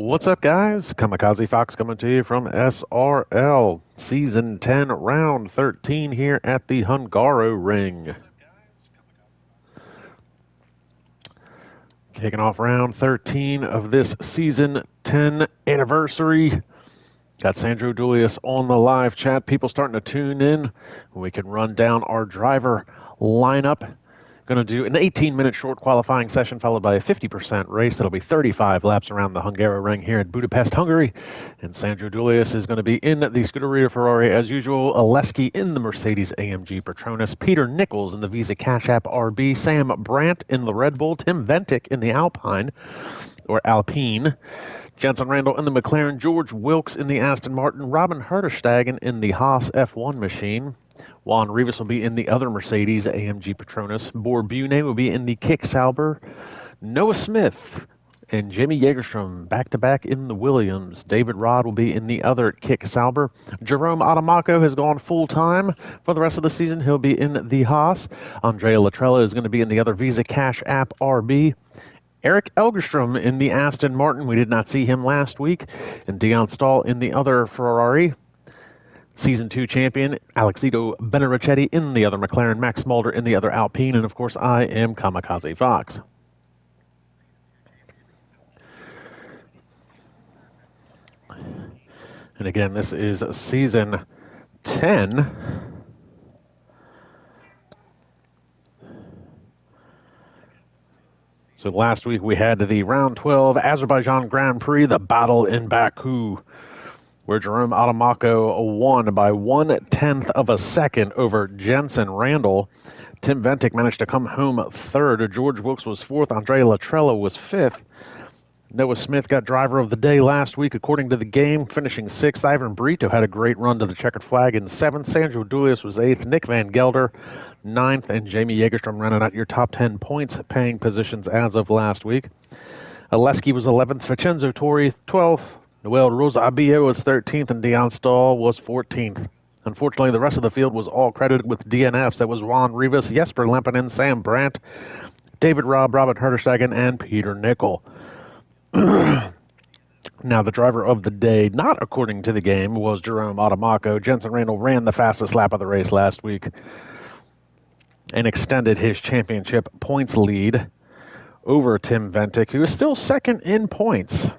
What's up, guys? Kamikaze Fox coming to you from SRL, Season 10, Round 13 here at the Hungaroring. Kicking off Round 13 of this Season 10 anniversary. Got Sandro Julius on the live chat. People starting to tune in. We can run down our driver lineup. Going to do an 18-minute short qualifying session followed by a 50% race. It'll be 35 laps around the Hungaroring here in Budapest, Hungary. And Sandro Julius is going to be in the Scuderia Ferrari as usual. Oleski in the Mercedes-AMG Petronas. Peter Nichols in the Visa Cash App RB. Sam Brandt in the Red Bull. Tim Ventic in the Alpine. Jenson Randall in the McLaren. George Wilkes in the Aston Martin. Robin Herterstegen in the Haas F1 machine. Juan Rivas will be in the other Mercedes AMG Petronas. Boer Bune will be in the Kick Sauber. Noah Smith and Jamie Jägerstrom back-to-back in the Williams. David Rod will be in the other Kick Sauber. Jerome Adamaco has gone full-time for the rest of the season. He'll be in the Haas. Andrea Latrella is going to be in the other Visa Cash App RB. Eric Elgerstrom in the Aston Martin. We did not see him last week. And Dion Stahl in the other Ferrari. Season 2 champion, Alexito Benerichetti in the other McLaren, Max Mulder in the other Alpine, and of course I am Kamikaze Fox. And again, this is Season 10. So last week we had the Round 12 Azerbaijan Grand Prix, the battle in Baku, where Jerome Adamaco won by 1/10 of a second over Jenson Randall. Tim Ventic managed to come home third. George Wilkes was fourth. Andrea Latrella was fifth. Noah Smith got driver of the day last week, according to the game, finishing sixth. Ivan Brito had a great run to the checkered flag in seventh. Sandro Julius was eighth. Nick Van Gelder, ninth. And Jamie Jägerstrom running out your top 10 points paying positions as of last week. Oleski was 11th. Vincenzo Torri, 12th. Noel Rosa Abio was 13th, and Dion Stahl was 14th. Unfortunately, the rest of the field was all credited with DNFs. That was Juan Rivas, Jesper Lempinen, Sam Brandt, David Robb, Robin Herterstegen, and Peter Nickel. Now, the driver of the day, not according to the game, was Jerome Adamaco. Jenson Randall ran the fastest lap of the race last week and extended his championship points lead over Tim Ventic, who is still second in points.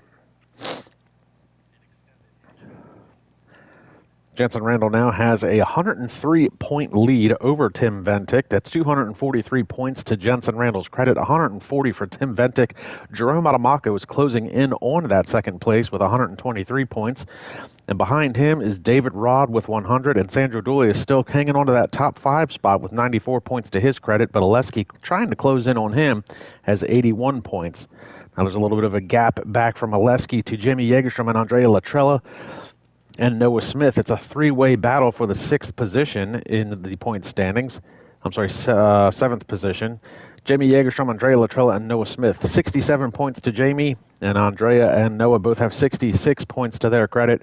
Jenson Randall now has a 103-point lead over Tim Ventic. That's 243 points to Jenson Randall's credit, 140 for Tim Ventic. Jerome Adamaco is closing in on that second place with 123 points. And behind him is David Rod with 100, and Sandro Julius is still hanging on to that top 5 spot with 94 points to his credit, but Oleski, trying to close in on him, has 81 points. Now there's a little bit of a gap back from Oleski to Jamie Jägerstrom and Andrea Latrella and Noah Smith. It's a three-way battle for the 6th position in the point standings. I'm sorry, 7th position. Jamie Jägerstrom, Andrea Latrella, and Noah Smith. 67 points to Jamie, and Andrea and Noah both have 66 points to their credit.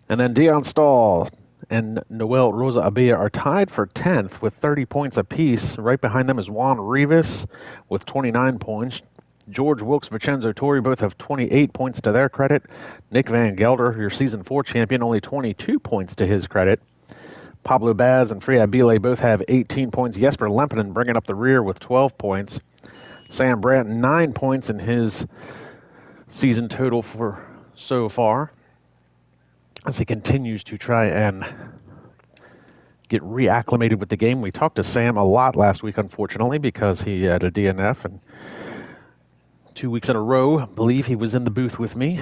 And then Dion Stahl and Noel Rosa Abia are tied for 10th with 30 points apiece. Right behind them is Juan Rivas with 29 points. George Wilkes, Vincenzo Torri both have 28 points to their credit. Nick Van Gelder, your Season 4 champion, only 22 points to his credit. Pablo Baz and Freya Bile both have 18 points. Jesper Lempinen bringing up the rear with 12 points. Sam Brandt, 9 points in his season total for so far, as he continues to try and get reacclimated with the game. We talked to Sam a lot last week, unfortunately, because he had a DNF, and 2 weeks in a row, I believe he was in the booth with me.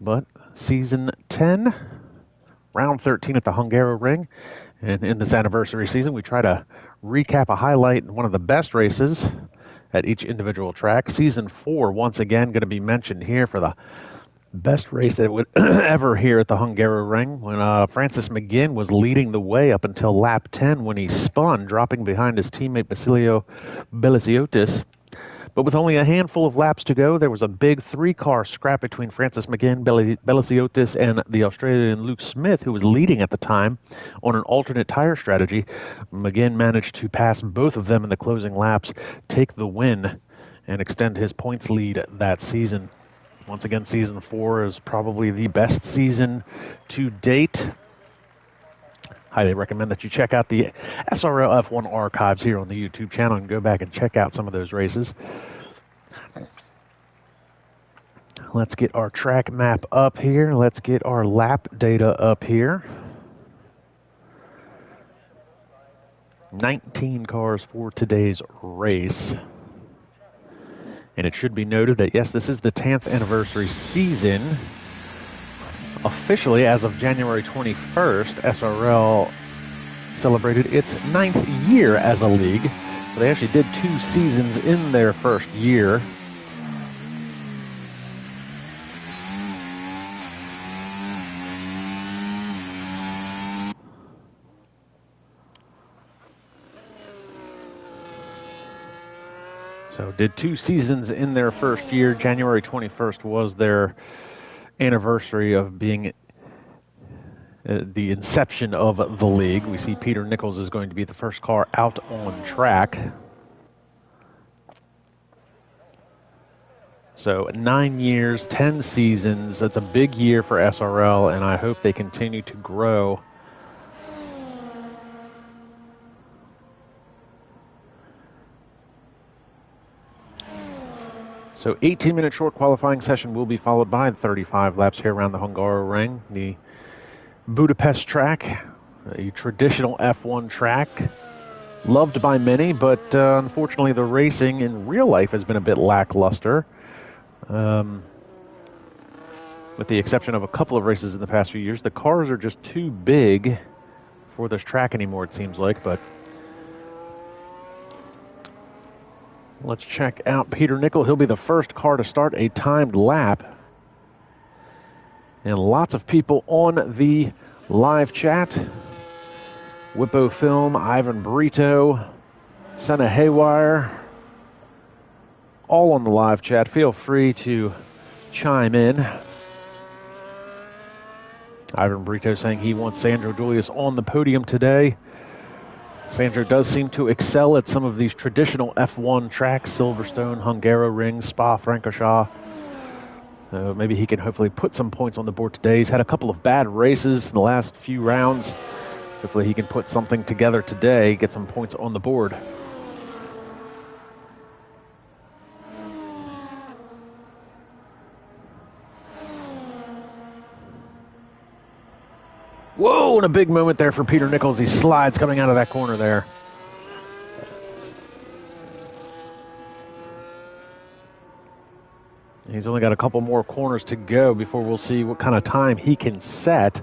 But Season 10, Round 13 at the Hungaroring. And in this anniversary season, we try to recap a highlight in one of the best races at each individual track. Season 4, once again, going to be mentioned here for the best race that would ever here at the Hungaroring, when Francis McGinn was leading the way up until lap 10 when he spun, dropping behind his teammate Basilio Belisiotis. But with only a handful of laps to go, there was a big 3-car scrap between Francis McGinn, Belisiotis, and the Australian Luke Smith, who was leading at the time on an alternate tire strategy. McGinn managed to pass both of them in the closing laps, take the win, and extend his points lead that season. Once again, Season 4 is probably the best season to date. Highly recommend that you check out the SRL F1 archives here on the YouTube channel and go back and check out some of those races. Let's get our track map up here. Let's get our lap data up here. 19 cars for today's race. And it should be noted that, yes, this is the 10th anniversary season. Officially, as of January 21st, SRL celebrated its 9th year as a league. So they actually did 2 seasons in their first year. So did 2 seasons in their first year. January 21st was their anniversary of being the inception of the league. We see Peter Nichols is going to be the first car out on track. So 9 years, 10 seasons. That's a big year for SRL, and I hope they continue to grow. So 18-minute short qualifying session will be followed by 35 laps here around the Hungaroring, the Budapest track, a traditional F1 track, loved by many, but unfortunately the racing in real life has been a bit lackluster, with the exception of a couple of races in the past few years. The cars are just too big for this track anymore, it seems like, but let's check out Peter Nichols. He'll be the first car to start a timed lap. And lots of people on the live chat. Whippo Film, Ivan Brito, Senna Haywire, all on the live chat. Feel free to chime in. Ivan Brito saying he wants Sandro Julius on the podium today. Sandro does seem to excel at some of these traditional F1 tracks, Silverstone, Hungaroring, Spa-Francorchamps. Maybe he can hopefully put some points on the board today. He's had a couple of bad races in the last few rounds. Hopefully he can put something together today, get some points on the board. Whoa, and a big moment there for Peter Nichols. He slides coming out of that corner there. He's only got a couple more corners to go before we'll see what kind of time he can set.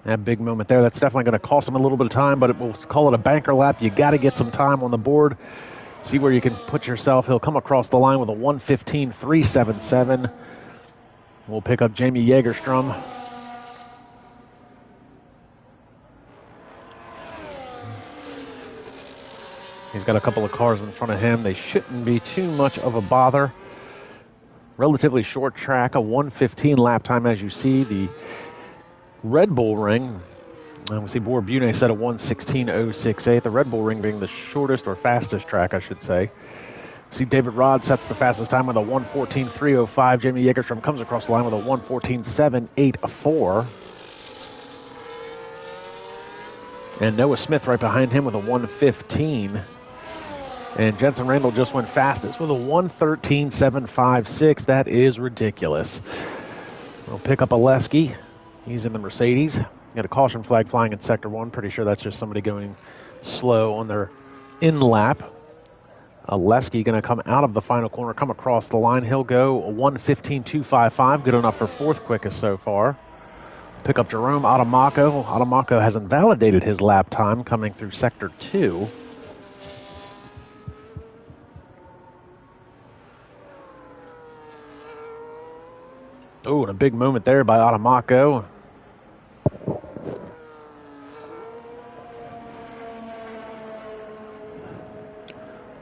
That big moment there, that's definitely going to cost him a little bit of time, but we'll call it a banker lap. You got to get some time on the board. See where you can put yourself. He'll come across the line with a 1:15.377. We'll pick up Jamie Jägerstrom. He's got a couple of cars in front of him. They shouldn't be too much of a bother. Relatively short track, a 1:15 lap time, as you see. The Red Bull Ring, we see Boer Bune set a 1:16.068. The Red Bull Ring being the shortest or fastest track, I should say. We see David Rod sets the fastest time with a 1:14.305. Jamie Jägerstrom comes across the line with a 1:14.784. And Noah Smith right behind him with a 1:15. And Jensen Randall just went fastest with a 1:13.756. That is ridiculous. We'll pick up Oleski. He's in the Mercedes. Got a caution flag flying in Sector 1. Pretty sure that's just somebody going slow on their in-lap. Oleski going to come out of the final corner, come across the line. He'll go a 1:15.255. Good enough for 4th quickest so far. Pick up Jerome Adamako. Adamako has invalidated his lap time coming through Sector 2. Oh, and a big moment there by Adamako.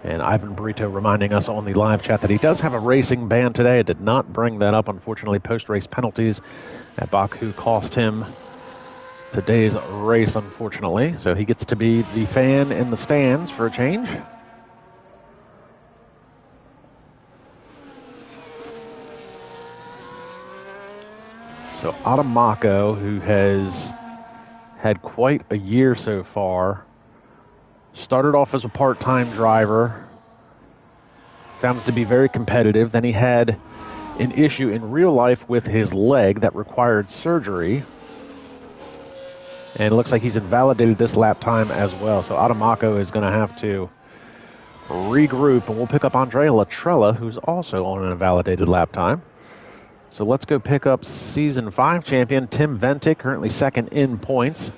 And Ivan Brito reminding us on the live chat that he does have a racing ban today. I did not bring that up, unfortunately. Post-race penalties at Baku cost him today's race, unfortunately. So he gets to be the fan in the stands for a change. So Adamako, who has had quite a year so far, started off as a part-time driver, found it to be very competitive. Then he had an issue in real life with his leg that required surgery. And it looks like he's invalidated this lap time as well. So Adamako is going to have to regroup, and we'll pick up Andrea Latrella, who's also on an invalidated lap time. So let's go pick up Season 5 champion Tim Ventic, currently second in points.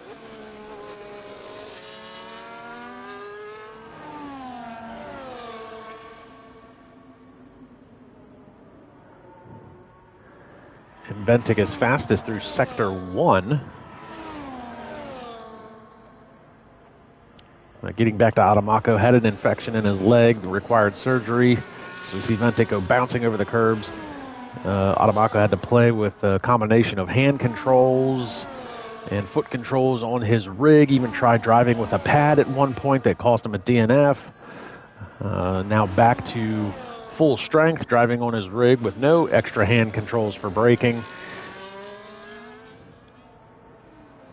And Ventic is fastest through Sector 1. Getting back to Adamako, had an infection in his leg, required surgery. So we see Ventic go bouncing over the curbs. Adamako had to play with a combination of hand controls and foot controls on his rig, even tried driving with a pad at one point that cost him a DNF. Now back to full strength, driving on his rig with no extra hand controls for braking.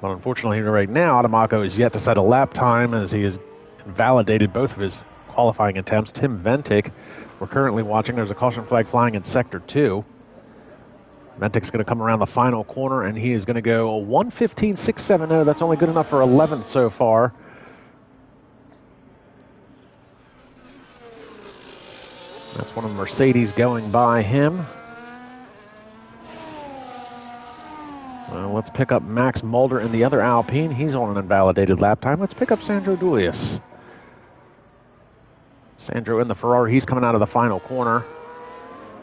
But unfortunately, right now, Adamako is yet to set a lap time as he has invalidated both of his qualifying attempts. Tim Ventic, we're currently watching. There's a caution flag flying in Sector 2. Ventic's going to come around the final corner, and he is going to go a 1:15.670. That's only good enough for 11th so far. That's one of the Mercedes going by him. Let's pick up Max Mulder in the other Alpine. He's on an invalidated lap time. Let's pick up Sandro Dulius. Sandro in the Ferrari. He's coming out of the final corner.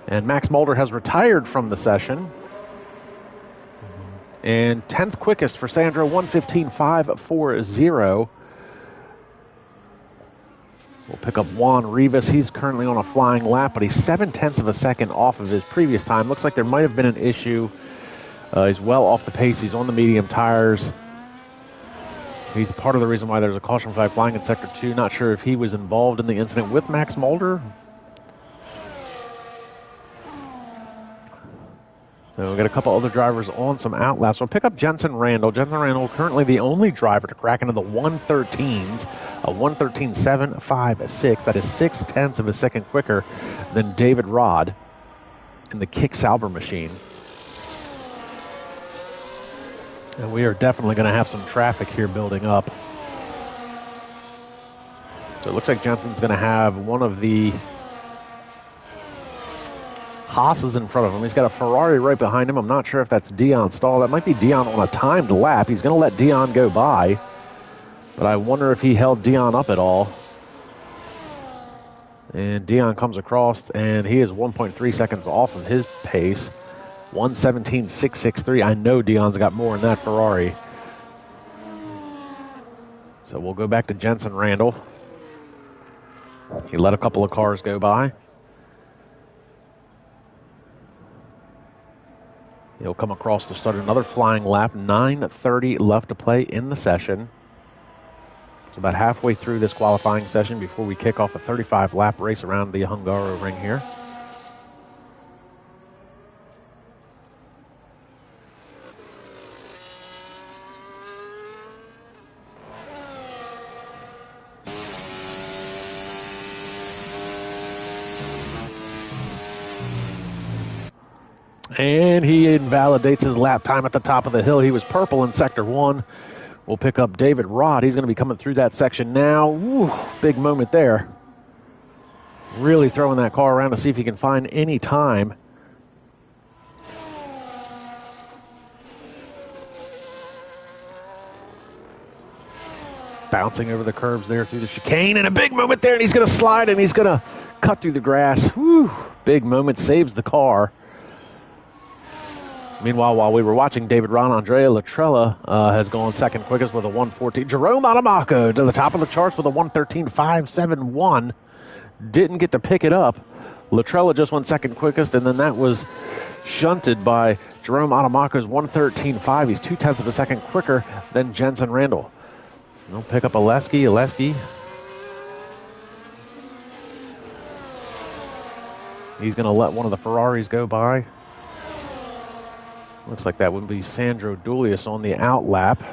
And Max Mulder has retired from the session. And 10th quickest for Sandro, 1:15.540. We'll pick up Juan Rivas. He's currently on a flying lap, but he's 0.7 of a second off of his previous time. Looks like there might have been an issue. He's well off the pace. He's on the medium tires. He's part of the reason why there's a caution flag flying in Sector 2. Not sure if he was involved in the incident with Max Mulder. So we've got a couple other drivers on some outlaps. We'll pick up Jensen Randall. Jensen Randall currently the only driver to crack into the 113s. A 1:13.756. That is 0.6 of a second quicker than David Rod in the Kick Sauber machine. And we are definitely going to have some traffic here building up. So it looks like Jensen's going to have one of the Haas's in front of him. He's got a Ferrari right behind him. I'm not sure if that's Dion Stahl. That might be Dion on a timed lap. He's going to let Dion go by. But I wonder if he held Dion up at all. And Dion comes across, and he is 1.3 seconds off of his pace. 1:17.663. I know Dion's got more in that Ferrari. So we'll go back to Jensen Randall. He let a couple of cars go by. He'll come across to start another flying lap. 9:30 left to play in the session. It's about halfway through this qualifying session before we kick off a 35-lap race around the Hungaro ring here. And he invalidates his lap time at the top of the hill. He was purple in Sector 1. We'll pick up David Rod. He's going to be coming through that section now. Woo, big moment there. Really throwing that car around to see if he can find any time. Bouncing over the curbs there through the chicane. And a big moment there, and he's going to slide, and he's going to cut through the grass. Woo, big moment, saves the car. Meanwhile, while we were watching, David Ron, Andrea Latrella has gone second quickest with a 1:14. Jerome Adamako to the top of the charts with a 1:13.571. Didn't get to pick it up. Latrella just went second quickest, and then that was shunted by Jerome Adamako's 1:13.5. He's 0.2 of a second quicker than Jensen Randall. We'll pick up Aleski. He's going to let one of the Ferraris go by. Looks like that would be Sandro Dulius on the out lap.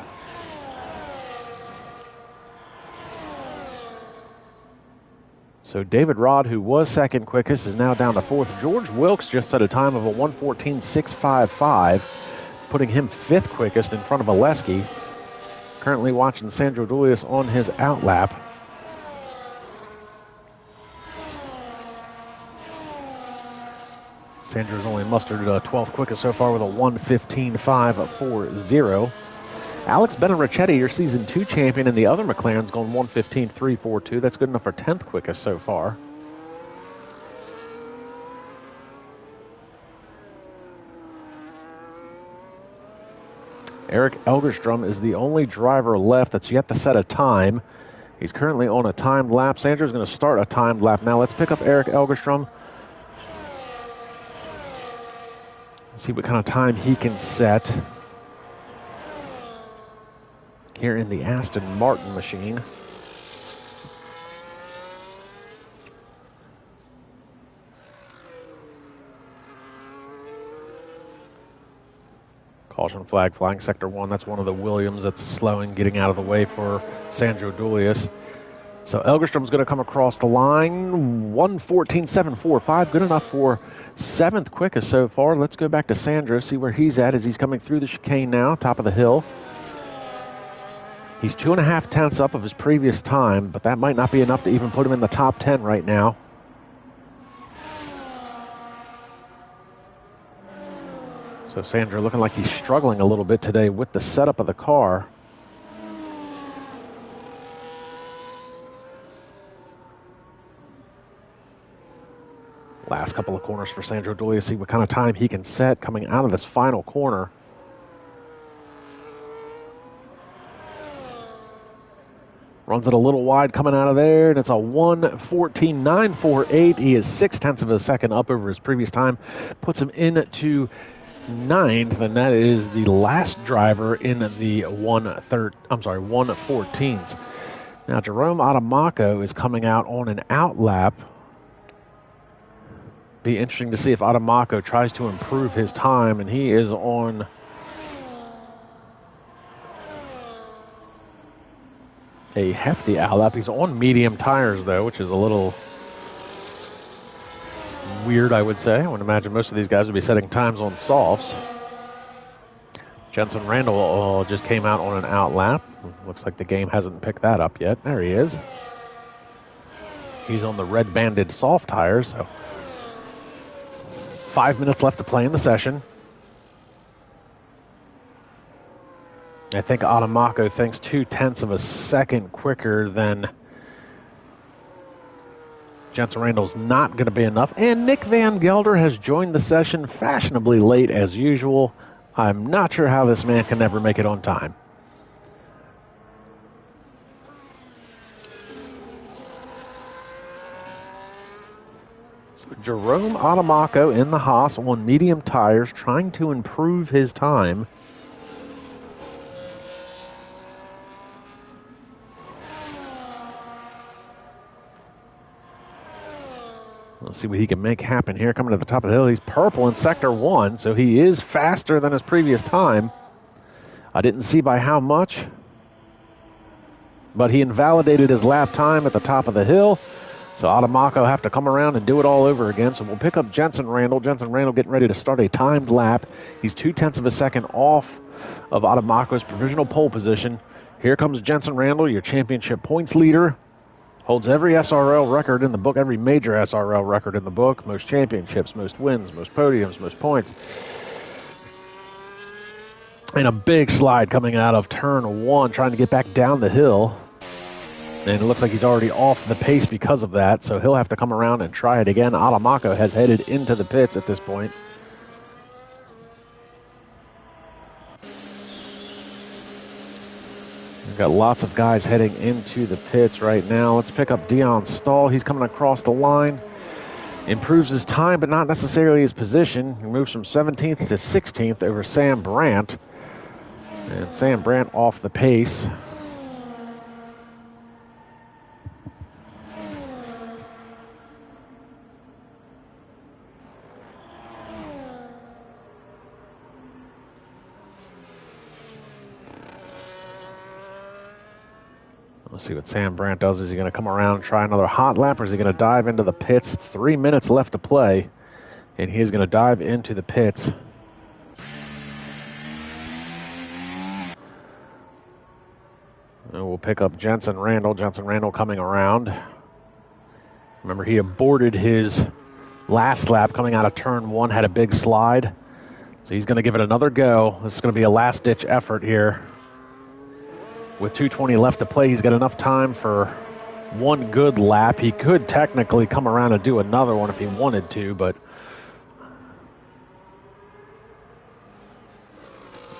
So David Rod, who was second quickest, is now down to fourth. George Wilkes just at a time of a 1:14.655, putting him fifth quickest in front of Oleski. Currently watching Sandro Dulius on his out lap. Sandro's only mustered 12th quickest so far with a 1:15.540. Alex Benarichetti, your Season 2 champion, and the other McLaren's going 1:15.342. That's good enough for 10th quickest so far. Eric Elgerstrom is the only driver left that's yet to set a time. He's currently on a timed lap. Sandro's going to start a timed lap now. Let's pick up Eric Elgerstrom. See what kind of time he can set here in the Aston Martin machine. Caution flag flying sector 1. That's one of the Williams that's slowing, getting out of the way for Sandro Dulius. So Elgerstrom's going to come across the line. 1:14.745, good enough for 7th quickest so far. Let's go back to Sandro, see where he's at as he's coming through the chicane now, top of the hill. He's 2.5 tenths up of his previous time, but that might not be enough to even put him in the top 10 right now. So Sandro looking like he's struggling a little bit today with the setup of the car. Last couple of corners for Sandro Dulius, see what kind of time he can set coming out of this final corner. Runs it a little wide coming out of there, and it's a 1:14.948. He is 6 tenths of a second up over his previous time. Puts him into 9th, and that is the last driver in the 1:14s. Now Jerome Adamaco is coming out on an out lap. Be interesting to see if Adamaco tries to improve his time, and he is on a hefty out lap. He's on medium tires though, which is a little weird, I would say. I would imagine most of these guys would be setting times on softs. Jensen Randall just came out on an out lap. Looks like the game hasn't picked that up yet. There he is. He's on the red banded soft tires, so 5 minutes left to play in the session. I think Adamaco thinks 2 tenths of a second quicker than Jensen Randall's not going to be enough. And Nick Van Gelder has joined the session fashionably late as usual. I'm not sure how this man can never make it on time. So Jerome Adamaco in the Haas on medium tires, trying to improve his time. Let's see what he can make happen here. Coming to the top of the hill, he's purple in sector 1, so he is faster than his previous time. I didn't see by how much, but he invalidated his lap time at the top of the hill. So Adamaco will have to come around and do it all over again. So we'll pick up Jensen Randall. Jensen Randall getting ready to start a timed lap. He's 2 tenths of a second off of Adamaco's provisional pole position. Here comes Jensen Randall, your championship points leader. Holds every SRL record in the book, every major SRL record in the book. Most championships, most wins, most podiums, most points. And a big slide coming out of turn 1, trying to get back down the hill. And it looks like he's already off the pace because of that, so he'll have to come around and try it again. Adamaco has headed into the pits at this point. We've got lots of guys heading into the pits right now. Let's pick up Dion Stahl. He's coming across the line. Improves his time, but not necessarily his position. He moves from 17th to 16th over Sam Brandt. And Sam Brandt off the pace. See what Sam Brandt does. Is he going to come around and try another hot lap, or is he going to dive into the pits? 3 minutes left to play, and he is going to dive into the pits. And we'll pick up Jenson Randall. Jenson Randall coming around. Remember, he aborted his last lap coming out of turn 1, had a big slide. So he's going to give it another go. This is going to be a last-ditch effort here. With 2:20 left to play, he's got enough time for one good lap. He could technically come around and do another one if he wanted to, but...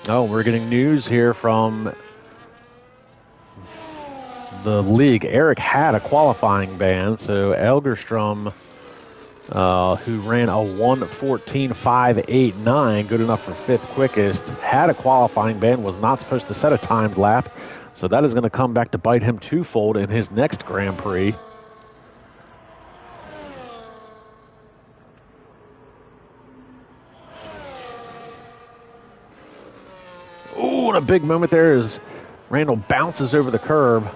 Oh, we're getting news here from the league. Eric had a qualifying ban, so Elgerstrom, who ran a 1:14.589, good enough for 5th quickest, had a qualifying ban, was not supposed to set a timed lap. So that is going to come back to bite him twofold in his next Grand Prix. Ooh, and a big moment there as Randall bounces over the curb.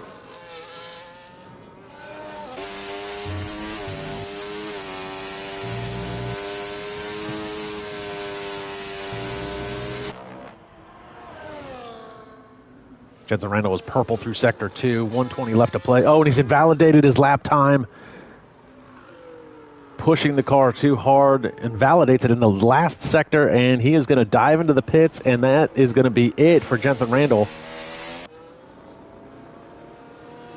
Jenson Randall was purple through Sector 2, 1:20 left to play. Oh, and he's invalidated his lap time. Pushing the car too hard, invalidates it in the last sector, and he is going to dive into the pits, and that is going to be it for Jenson Randall.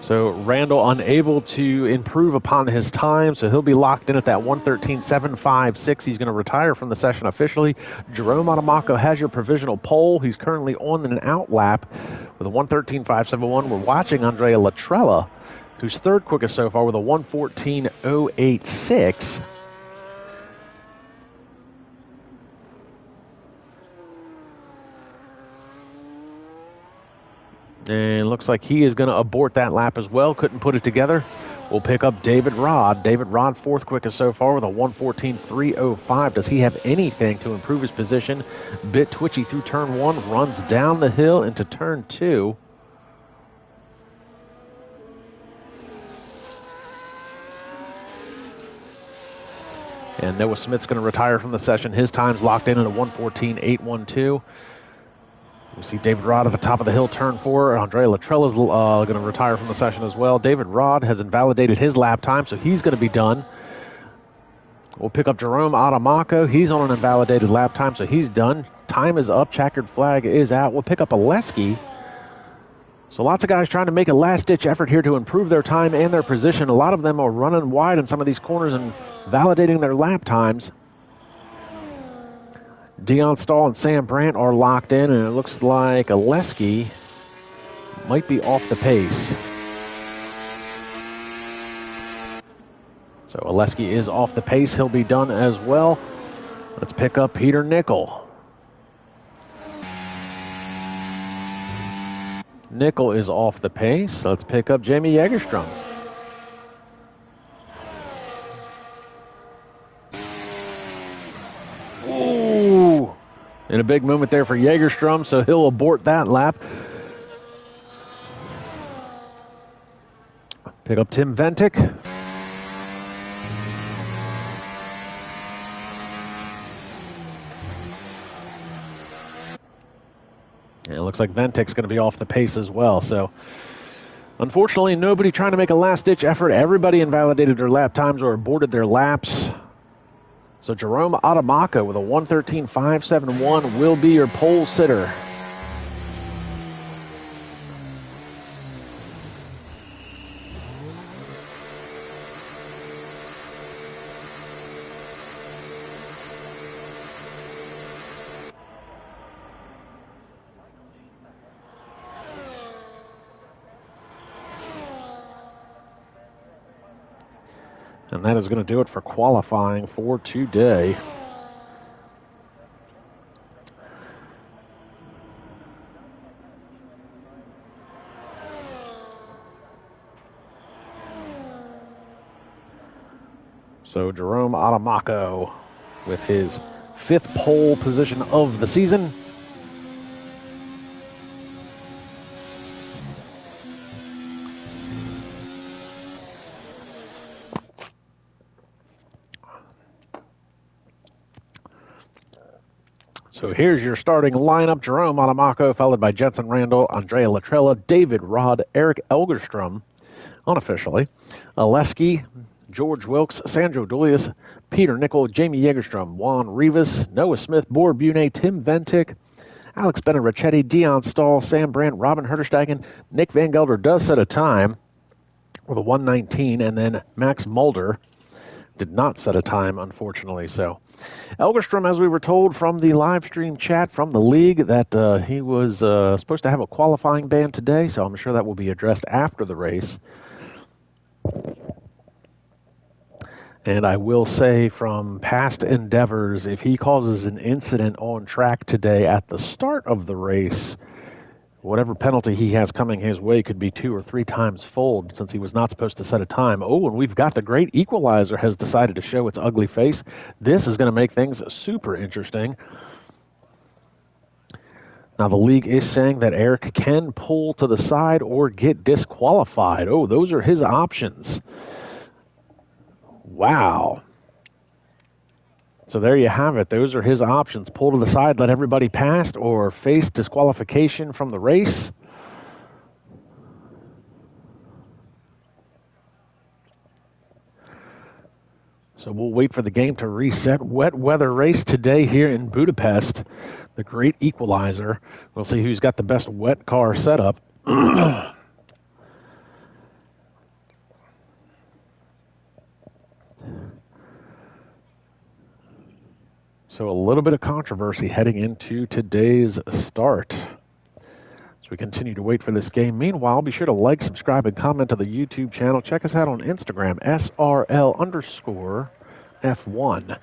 So Randall unable to improve upon his time, so he'll be locked in at that 1:13.756. He's going to retire from the session officially. Jerome Adamako has your provisional pole. He's currently on an out lap with a 1:13.571. We're watching Andrea Latrella, who's 3rd quickest so far with a 1:14.086. And looks like he is going to abort that lap as well. Couldn't put it together. We'll pick up David Rod. David Rod, 4th quickest so far with a 1:14.305. Does he have anything to improve his position? Bit twitchy through turn 1, runs down the hill into turn 2. And Noah Smith's going to retire from the session. His time's locked in at a 1:14.812. We see David Rod at the top of the hill, turn 4. Andrea Latrella's going to retire from the session as well. David Rod has invalidated his lap time, so he's going to be done. We'll pick up Jerome Adamako. He's on an invalidated lap time, so he's done. Time is up. Checkered flag is out. We'll pick up Oleski. So lots of guys trying to make a last-ditch effort here to improve their time and their position. A lot of them are running wide in some of these corners and validating their lap times. Dion Stahl and Sam Brandt are locked in, and it looks like Oleski might be off the pace. So Oleski is off the pace. He'll be done as well. Let's pick up Peter Nickel. Nickel is off the pace. Let's pick up Jamie Jägerstrom. And a big moment there for Jägerstrom, so he'll abort that lap. Pick up Tim Ventic. And it looks like Ventic's going to be off the pace as well. So, unfortunately, nobody trying to make a last-ditch effort. Everybody invalidated their lap times or aborted their laps. So Jerome Adamako with a 1:13.571 will be your pole sitter. And that is going to do it for qualifying for today. So Jerome Adamako with his 5th pole position of the season. So here's your starting lineup. Jerome Adamaco, followed by Jensen Randall, Andrea Latrella, David Rod, Eric Elgerstrom, unofficially, Oleski, George Wilkes, Sandro Dulius, Peter Nickel, Jamie Jägerstrom, Juan Rivas, Noah Smith, Boar Bune, Tim Ventic, Alex Benarichetti, Dion Stahl, Sam Brandt, Robin Herterstegen. Nick Van Gelder does set a time with a 1:19, and then Max Mulder did not set a time, unfortunately. So Elgerstrom, as we were told from the live stream chat from the league, that he was supposed to have a qualifying ban today, so I'm sure that will be addressed after the race. And I will say, from past endeavors, if he causes an incident on track today at the start of the race, whatever penalty he has coming his way could be 2 or 3 times fold, since he was not supposed to set a time. Oh, and we've got the great equalizer has decided to show its ugly face. This is going to make things super interesting. Now, the league is saying that Eric can pull to the side or get disqualified. Oh, those are his options. Wow. So there you have it. Those are his options. Pull to the side, let everybody pass, or face disqualification from the race. So we'll wait for the game to reset. Wet weather race today here in Budapest. The great equalizer. We'll see who's got the best wet car setup. So a little bit of controversy heading into today's start. As we continue to wait for this game. Meanwhile, be sure to like, subscribe, and comment to the YouTube channel. Check us out on Instagram, SRL_F1.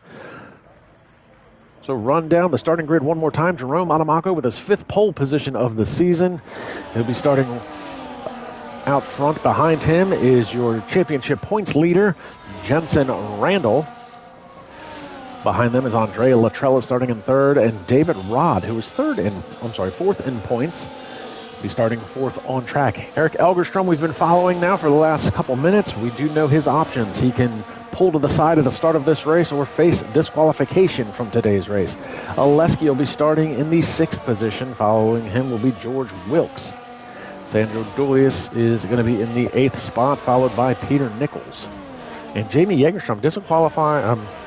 So run down the starting grid one more time. Jerome Adamaco with his 5th pole position of the season. He'll be starting out front. Behind him is your championship points leader, Jensen Randall. Behind them is Andrea Latrella starting in 3rd, and David Rod, who is 4th in points. Be starting 4th on track. Eric Elgerstrom, we've been following now for the last couple minutes. We do know his options. He can pull to the side at the start of this race or face disqualification from today's race. Oleski will be starting in the 6th position. Following him will be George Wilkes. Sandro Dulius is going to be in the 8th spot, followed by Peter Nichols. And Jamie Jägerstrom,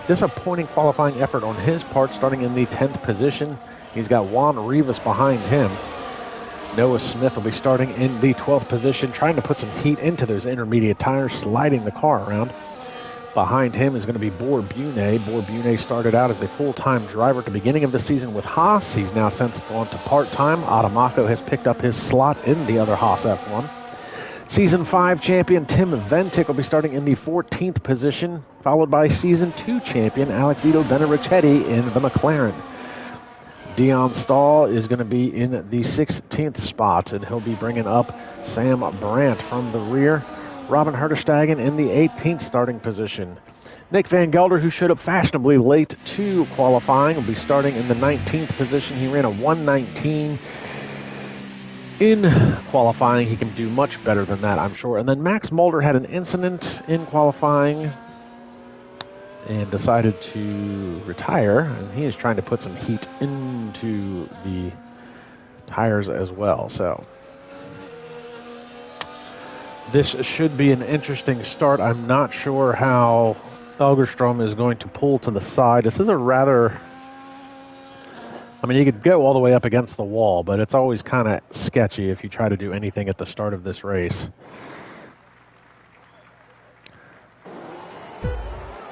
disappointing qualifying effort on his part, starting in the 10th position. He's got Juan Rivas behind him. Noah Smith will be starting in the 12th position, trying to put some heat into those intermediate tires, sliding the car around. Behind him is going to be Boar Bune. Boar Bune started out as a full-time driver at the beginning of the season with Haas. He's now since gone to part-time. Adamaco has picked up his slot in the other Haas F1. Season 5 champion Tim Ventic will be starting in the 14th position, followed by Season 2 champion Alexito Benarichetti in the McLaren. Dion Stahl is going to be in the 16th spot, and he'll be bringing up Sam Brandt from the rear. Robin Herterstegen in the 18th starting position. Nick Van Gelder, who showed up fashionably late to qualifying, will be starting in the 19th position. He ran a 1:19 in qualifying. He can do much better than that, I'm sure. And then Max Mulder had an incident in qualifying and decided to retire, and he is trying to put some heat into the tires as well. So this should be an interesting start. I'm not sure how Elgerstrom is going to pull to the side. This is a rather... I mean, you could go all the way up against the wall, but it's always kind of sketchy if you try to do anything at the start of this race.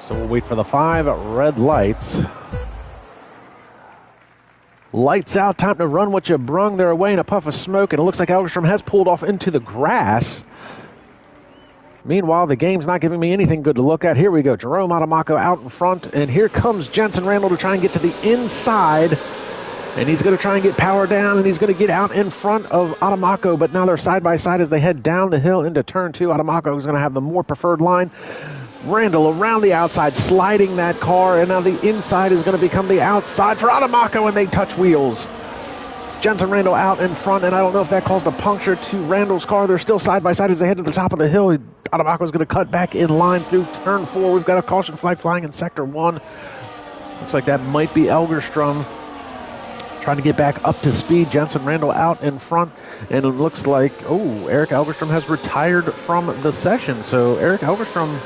So we'll wait for the 5 red lights. Lights out, time to run what you brung. They're away in a puff of smoke, and it looks like Elgerstrom has pulled off into the grass. Meanwhile, the game's not giving me anything good to look at. Here we go. Jerome Adamaco out in front, and here comes Jensen Randall to try and get to the inside. And he's going to try and get power down, and he's going to get out in front of Adamaco, but now they're side by side as they head down the hill into turn 2. Adamaco is going to have the more preferred line. Randall around the outside, sliding that car, and now the inside is going to become the outside for Adamaco, and they touch wheels. Jensen Randall out in front, and I don't know if that caused a puncture to Randall's car. They're still side by side as they head to the top of the hill. Adamaco is going to cut back in line through turn 4. We've got a caution flag flying in sector 1. Looks like that might be Elgerstrom trying to get back up to speed. Jensen Randall out in front, and it looks like, Eric Elgerstrom has retired from the session. So Eric Elgerstrom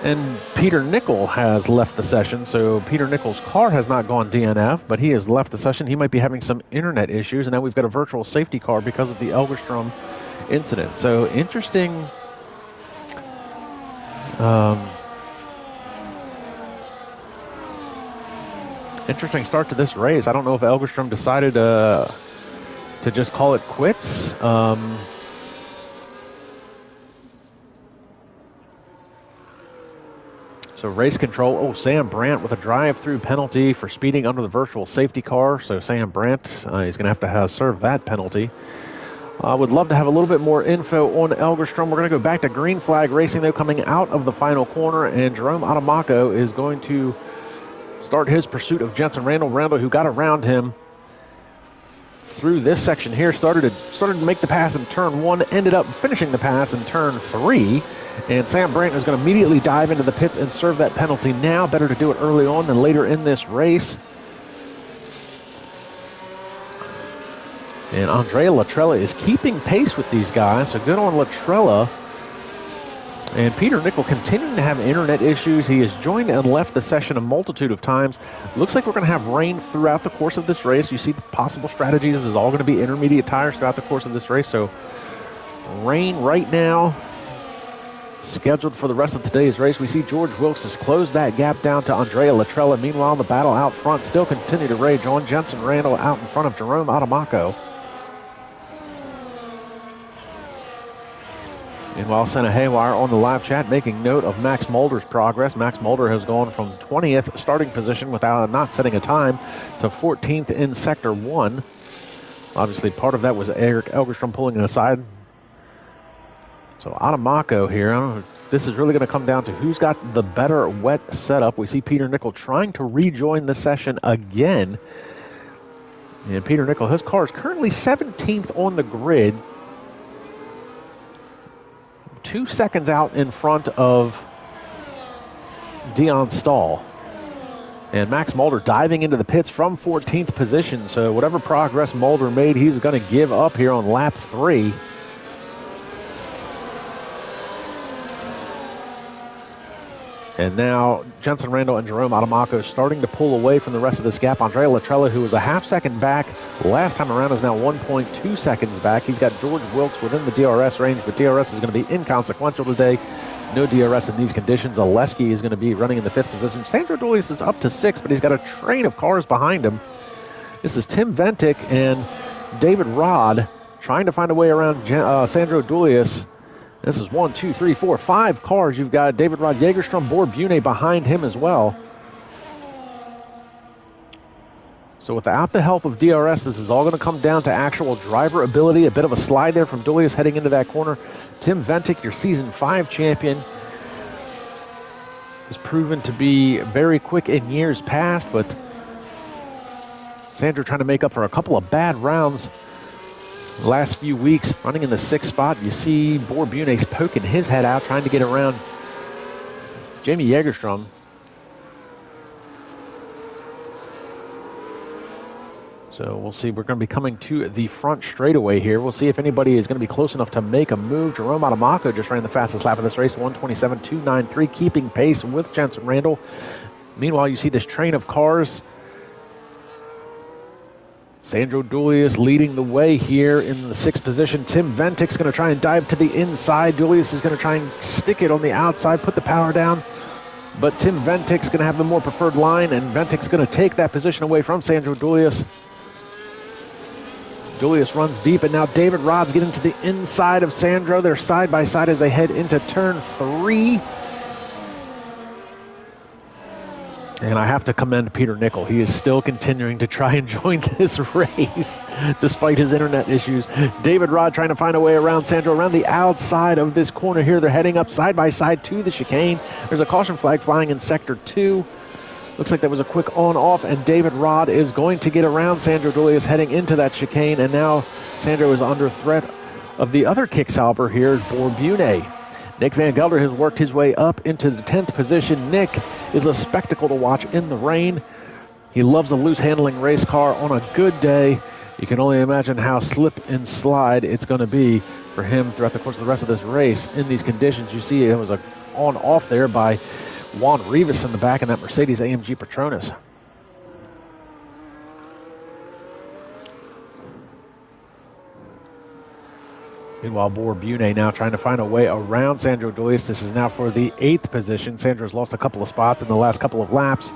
and Peter Nickel has left the session. So Peter Nickel's car has not gone DNF, but he has left the session. He might be having some internet issues, and now we've got a virtual safety car because of the Elgerstrom incident. So interesting. Interesting start to this race. I don't know if Elgerstrom decided to just call it quits. So race control. Sam Brandt with a drive-through penalty for speeding under the virtual safety car. So Sam Brandt, he's going to have serve that penalty. I would love to have a little bit more info on Elgerstrom. We're going to go back to green flag racing, though, coming out of the final corner, and Jerome Adamaco is going to start his pursuit of Jensen Randall. Randall, who got around him through this section here, started to make the pass in turn 1, ended up finishing the pass in turn 3, and Sam Brandt is going to immediately dive into the pits and serve that penalty now. Better to do it early on than later in this race. And Andrea Latrella is keeping pace with these guys, so good on Latrella. And Peter Nickel continuing to have internet issues. He has joined and left the session a multitude of times. Looks like we're going to have rain throughout the course of this race. You see the possible strategies. This is all going to be intermediate tires throughout the course of this race. So rain right now scheduled for the rest of today's race. We see George Wilkes has closed that gap down to Andrea Latrella. Meanwhile, the battle out front still continue to rage on. Jensen Randall out in front of Jerome Adamaco. Meanwhile, Senna Haywire on the live chat making note of Max Mulder's progress. Max Mulder has gone from 20th starting position without not setting a time to 14th in Sector 1. Obviously, part of that was Eric Elgerstrom pulling it aside. So Adamaco here, I don't know, this is really going to come down to who's got the better wet setup. We see Peter Nickel trying to rejoin the session again. And Peter Nickel, his car is currently 17th on the grid. 2 seconds out in front of Dion Stahl. And Max Mulder diving into the pits from 14th position. So whatever progress Mulder made, he's going to give up here on lap 3. And now Jensen Randall and Jerome Adamaco starting to pull away from the rest of this gap. Andrea Latrella, who was a half second back last time around, is now 1.2 seconds back. He's got George Wilkes within the DRS range, but DRS is going to be inconsequential today. No DRS in these conditions. Oleski is going to be running in the 5th position. Sandro Dulius is up to 6th, but he's got a train of cars behind him. This is Tim Ventic and David Rod trying to find a way around Sandro Dulius. This is 1, 2, 3, 4, 5 cars. You've got David Rod Jägerstrom, Borbune behind him as well. So without the help of DRS, this is all going to come down to actual driver ability. A bit of a slide there from Dulius heading into that corner. Tim Ventic, your Season 5 champion, has proven to be very quick in years past, but Sandro trying to make up for a couple of bad rounds the last few weeks, running in the 6th spot. You see Borbune poking his head out, trying to get around Jamie Jägerstrom. So we'll see. We're going to be coming to the front straightaway here. We'll see if anybody is going to be close enough to make a move. Jerome Adamaco just ran the fastest lap of this race, 1:27.293, keeping pace with Jensen Randall. Meanwhile, you see this train of cars. Sandro Dulius leading the way here in the 6th position. Tim Ventic's going to try and dive to the inside. Dulius is going to try and stick it on the outside, put the power down. But Tim Ventic's going to have the more preferred line, and Ventic's going to take that position away from Sandro Dulius. Dulius runs deep, and now David Rod's getting to the inside of Sandro. They're side by side as they head into turn 3. And I have to commend Peter Nickel. He is still continuing to try and join this race despite his internet issues. David Rod trying to find a way around Sandro around the outside of this corner here. They're heading up side by side to the chicane. There's a caution flag flying in Sector 2. Looks like that was a quick on-off, and David Rod is going to get around Sandro Dulius heading into that chicane, and now Sandro is under threat of the other kick-salver here, Borbune. Nick Van Gelder has worked his way up into the 10th position. Nick is a spectacle to watch in the rain. He loves a loose handling race car on a good day. You can only imagine how slip and slide it's going to be for him throughout the course of the rest of this race in these conditions. You see it was a on-off there by Juan Rivas in the back in that Mercedes-AMG Petronas. Meanwhile, Borbune now trying to find a way around Sandro Dolis. This is now for the 8th position. Sandro's lost a couple of spots in the last couple of laps.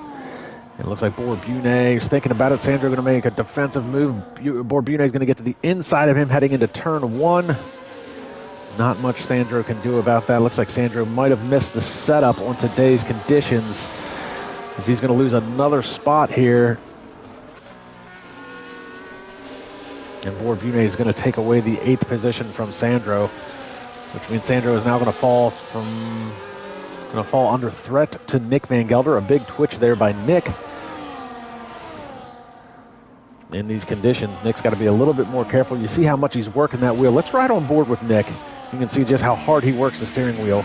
It looks like Borbune is thinking about it. Sandro going to make a defensive move. Borbune is going to get to the inside of him heading into turn 1. Not much Sandro can do about that. Looks like Sandro might have missed the setup on today's conditions, as he's going to lose another spot here. And Borbune is going to take away the 8th position from Sandro, which means Sandro is now going to fall under threat to Nick Van Gelder. A big twitch there by Nick. In these conditions, Nick's got to be a little bit more careful. You see how much he's working that wheel. Let's ride on board with Nick. You can see just how hard he works the steering wheel.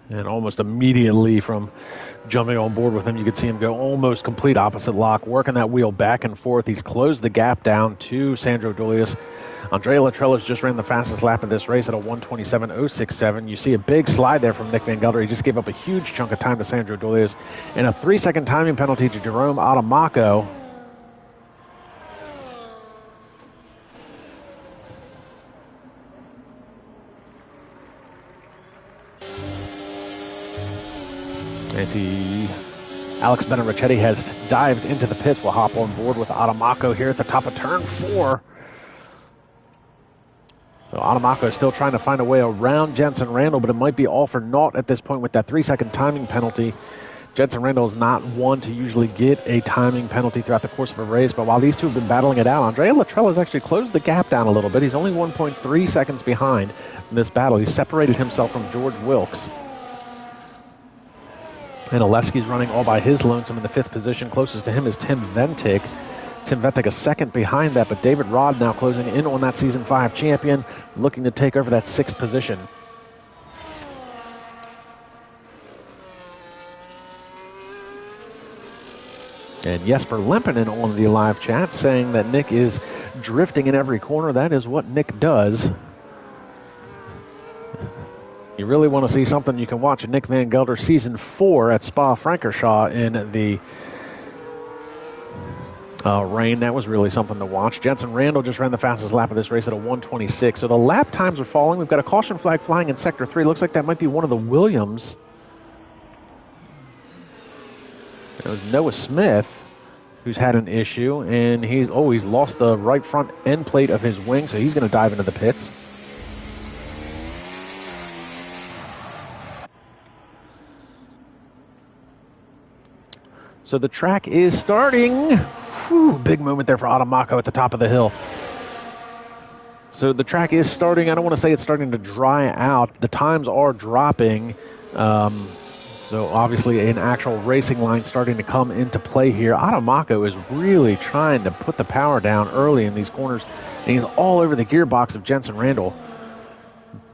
And almost immediately from jumping on board with him, you could see him go almost complete opposite lock, working that wheel back and forth. He's closed the gap down to Sandro Dolis. Andrea Latrella's just ran the fastest lap of this race at a 1:27.067. You see a big slide there from Nick Van Gelder. He just gave up a huge chunk of time to Sandro Dolis. And a 3-second timing penalty to Jerome Adamaco. I see Alex Benarichetti has dived into the pits. We'll hop on board with Adamaco here at the top of turn 4. So Adamaco is still trying to find a way around Jensen Randall, but it might be all for naught at this point with that 3-second timing penalty. Jensen Randall is not one to usually get a timing penalty throughout the course of a race, but while these two have been battling it out, Andrea Latrella has actually closed the gap down a little bit. He's only 1.3 seconds behind in this battle. He's separated himself from George Wilkes. And Oleski's running all by his lonesome in the 5th position. Closest to him is Tim Ventic. Tim Ventic a second behind that, but David Rod now closing in on that Season 5 champion, looking to take over that 6th position. And Jesper Lempinen on the live chat saying that Nick is drifting in every corner. That is what Nick does. You really want to see something, you can watch Nick Van Gelder Season 4 at Spa-Francorchamps in the rain. That was really something to watch. Jensen Randall just ran the fastest lap of this race at a 1:26. So the lap times are falling. We've got a caution flag flying in Sector 3. Looks like that might be one of the Williams. It was Noah Smith who's had an issue, and he's lost the right front end plate of his wing, so he's going to dive into the pits. So the track is starting. Whew, big moment there for Adamaco at the top of the hill. So the track is starting. I don't want to say it's starting to dry out. The times are dropping. So obviously an actual racing line starting to come into play here. Adamaco is really trying to put the power down early in these corners. And he's all over the gearbox of Jensen Randall.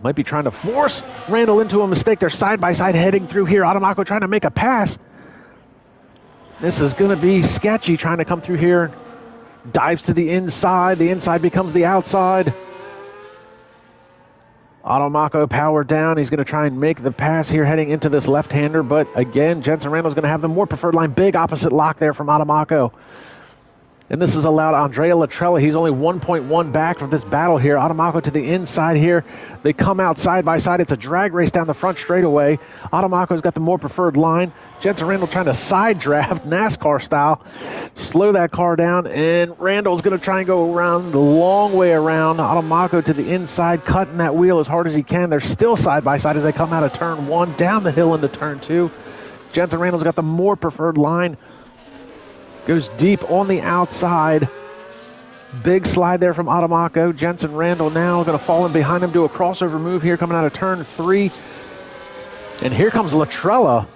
Might be trying to force Randall into a mistake. They're side by side heading through here. Adamaco trying to make a pass. This is going to be sketchy, trying to come through here. Dives to the inside. The inside becomes the outside. Adamaco power down. He's going to try and make the pass here heading into this left-hander. But again, Jensen Randall's going to have the more preferred line. Big opposite lock there from Adamaco. And this has allowed Andrea Latrella. He's only 1.1 back from this battle here. Adamaco to the inside here. They come out side by side. It's a drag race down the front straightaway. Adamaco's got the more preferred line. Jensen Randall trying to side draft, NASCAR style. Slow that car down. And Randall's going to try and go around the long way around. Adamaco to the inside, cutting that wheel as hard as he can. They're still side by side as they come out of turn 1, down the hill into turn 2. Jensen Randall's got the more preferred line. Goes deep on the outside. Big slide there from Adamako. Jensen Randall now going to fall in behind him, do a crossover move here coming out of turn 3. And here comes Latrella.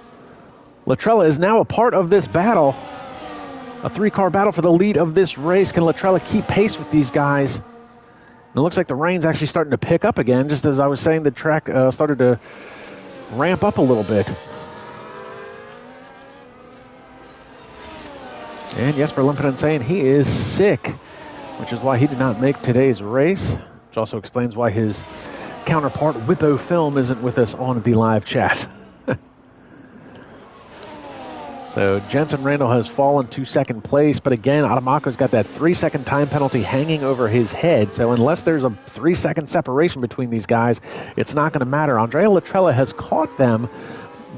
Latrella is now a part of this battle. A 3-car battle for the lead of this race. Can Latrella keep pace with these guys? And it looks like the rain's actually starting to pick up again. Just as I was saying, the track started to ramp up a little bit. And Jesper Limpinen saying he is sick, which is why he did not make today's race, which also explains why his counterpart, Whippo Film, isn't with us on the live chat. So Jensen Randall has fallen to second place, but again, Adamako's got that 3-second time penalty hanging over his head, so unless there's a 3-second separation between these guys, it's not going to matter. Andrea Latrella has caught them,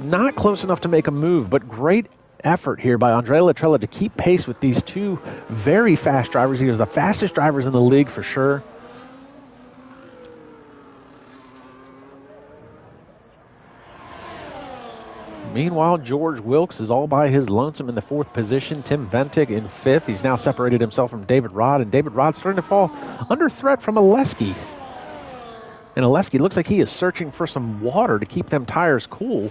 not close enough to make a move, but great effort here by Andrea Latrella to keep pace with these two very fast drivers. He was the fastest drivers in the league for sure. Meanwhile, George Wilkes is all by his lonesome in the 4th position. Tim Ventic in 5th. He's now separated himself from David Rod, and David Rod's starting to fall under threat from Oleski. And Oleski looks like he is searching for some water to keep them tires cool.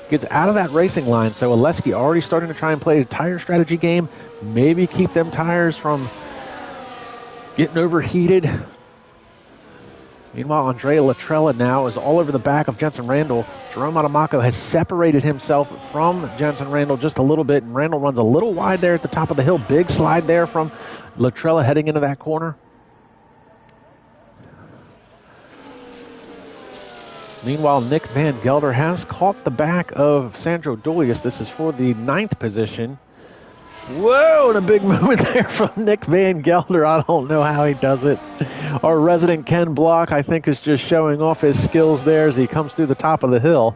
Gets out of that racing line, so Oleski already starting to try and play a tire strategy game, maybe keep them tires from getting overheated. Meanwhile, Andrea Latrella now is all over the back of Jensen Randall. Jerome Adamako has separated himself from Jensen Randall just a little bit, and Randall runs a little wide there at the top of the hill. Big slide there from Latrella heading into that corner. Meanwhile, Nick Van Gelder has caught the back of Sandro Dolius. This is for the 9th position. Whoa, and a big movement there from Nick Van Gelder. I don't know how he does it. Our resident Ken Block, I think, is just showing off his skills there as he comes through the top of the hill.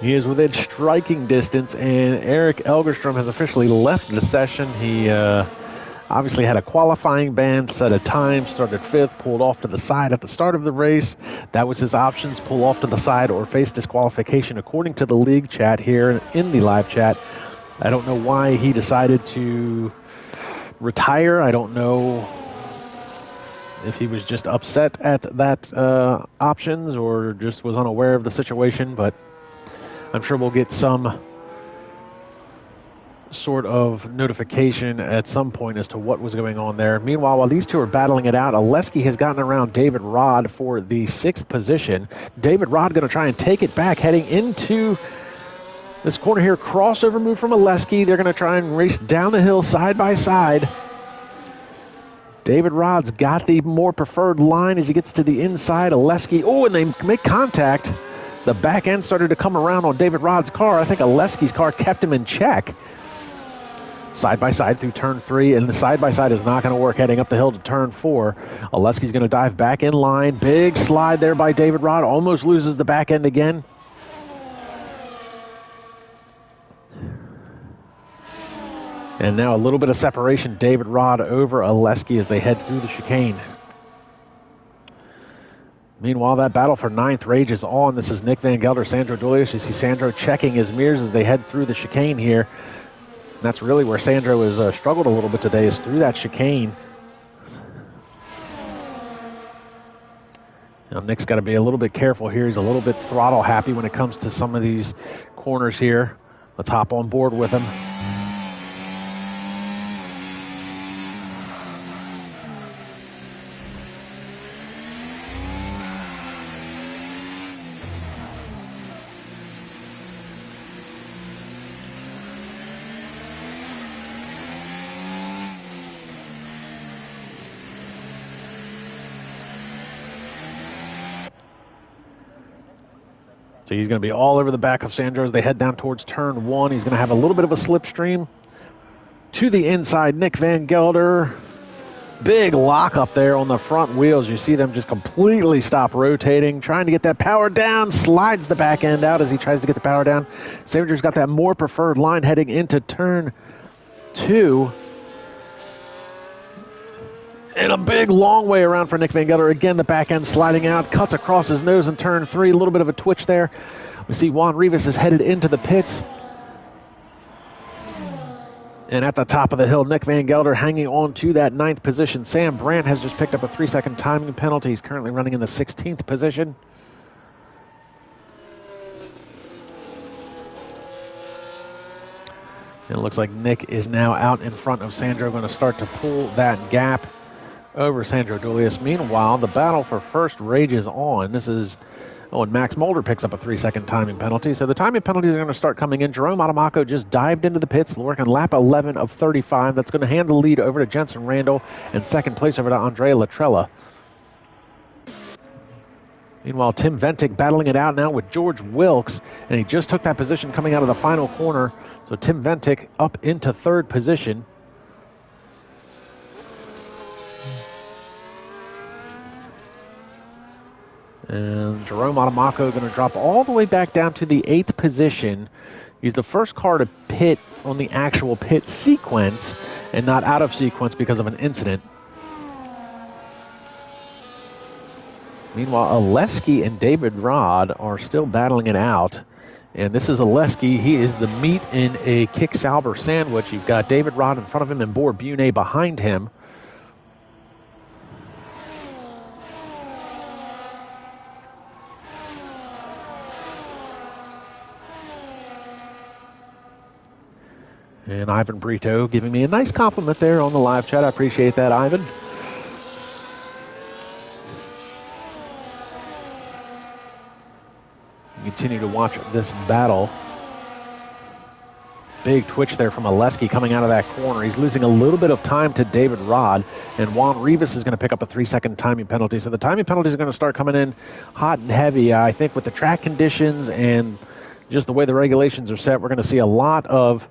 He is within striking distance, and Eric Elgerstrom has officially left the session. He obviously had a qualifying ban, set a time, started 5th, pulled off to the side at the start of the race. That was his options, pull off to the side or face disqualification according to the league chat here in the live chat. I don't know why he decided to retire. I don't know if he was just upset at that options or just was unaware of the situation, but I'm sure we'll get some sort of notification at some point as to what was going on there. Meanwhile, while these two are battling it out, Oleski has gotten around David Rod for the 6th position. David Rod going to try and take it back heading into this corner here. Crossover move from Oleski. They're going to try and race down the hill side by side. David Rod's got the more preferred line as he gets to the inside. Oleski, and they make contact. The back end started to come around on David Rod's car. I think Oleski's car kept him in check. Side-by-side through turn 3, and the side-by-side is not going to work heading up the hill to turn 4. Oleski's going to dive back in line. Big slide there by David Rod. Almost loses the back end again. And now a little bit of separation. David Rod over Oleski as they head through the chicane. Meanwhile, that battle for 9th rages on. This is Nick Van Gelder, Sandro Dolius. You see Sandro checking his mirrors as they head through the chicane here. And that's really where Sandro has struggled a little bit today, is through that chicane. Now Nick's got to be a little bit careful here. He's a little bit throttle happy when it comes to some of these corners here. Let's hop on board with him. So he's going to be all over the back of Sandro as they head down towards turn 1. He's going to have a little bit of a slipstream to the inside. Nick Van Gelder, big lock up there on the front wheels. You see them just completely stop rotating, trying to get that power down. Slides the back end out as he tries to get the power down. Sandro's got that more preferred line heading into turn 2. And a big, long way around for Nick Van Gelder. Again, the back end sliding out, cuts across his nose in turn 3. A little bit of a twitch there. We see Juan Rivas is headed into the pits. And at the top of the hill, Nick Van Gelder hanging on to that 9th position. Sam Brandt has just picked up a 3-second timing penalty. He's currently running in the 16th position. And it looks like Nick is now out in front of Sandro, going to start to pull that gap over Sandro Dulius. Meanwhile, the battle for first rages on. This is, and Max Mulder picks up a 3-second timing penalty. So the timing penalties are going to start coming in. Jerome Adamaco just dived into the pits, working lap 11 of 35. That's going to hand the lead over to Jensen Randall, and second place over to Andrea Latrella. Meanwhile, Tim Ventic battling it out now with George Wilkes, and he just took that position coming out of the final corner. So Tim Ventic up into 3rd position. And Jerome Adamaco going to drop all the way back down to the 8th position. He's the first car to pit on the actual pit sequence and not out of sequence because of an incident. Meanwhile, Oleski and David Rod are still battling it out. And this is Oleski. He is the meat in a Kick Sauber sandwich. You've got David Rod in front of him and Bor Bune behind him. And Ivan Brito giving me a nice compliment there on the live chat. I appreciate that, Ivan. Continue to watch this battle. Big twitch there from Oleski coming out of that corner. He's losing a little bit of time to David Rod, and Juan Rivas is going to pick up a 3-second timing penalty. So the timing penalties are going to start coming in hot and heavy. I think with the track conditions and just the way the regulations are set, we're going to see a lot of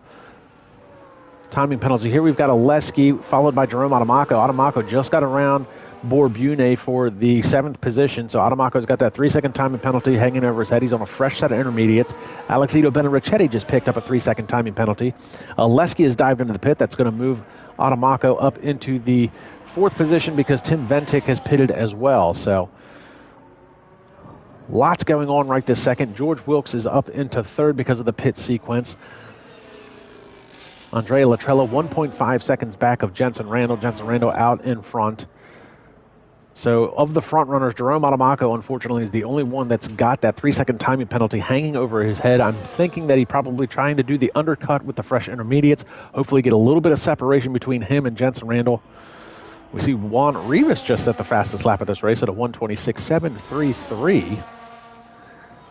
timing penalty. Here we've got Oleski followed by Jerome Adamaco. Adamaco just got around Bor Bune for the 7th position. So Adamaco's got that 3-second timing penalty hanging over his head. He's on a fresh set of intermediates. Alexito Benarichetti just picked up a 3-second timing penalty. Oleski has dived into the pit. That's going to move Adamaco up into the 4th position because Tim Ventic has pitted as well. So lots going on right this second. George Wilkes is up into 3rd because of the pit sequence. Andrea Latrella 1.5 seconds back of Jensen Randall. Jensen Randall out in front. So of the front runners, Jerome Adamaco, unfortunately, is the only one that's got that 3-second timing penalty hanging over his head. I'm thinking that he's probably trying to do the undercut with the fresh intermediates, hopefully get a little bit of separation between him and Jensen Randall. We see Juan Rivas just set the fastest lap of this race at a 1:26.733.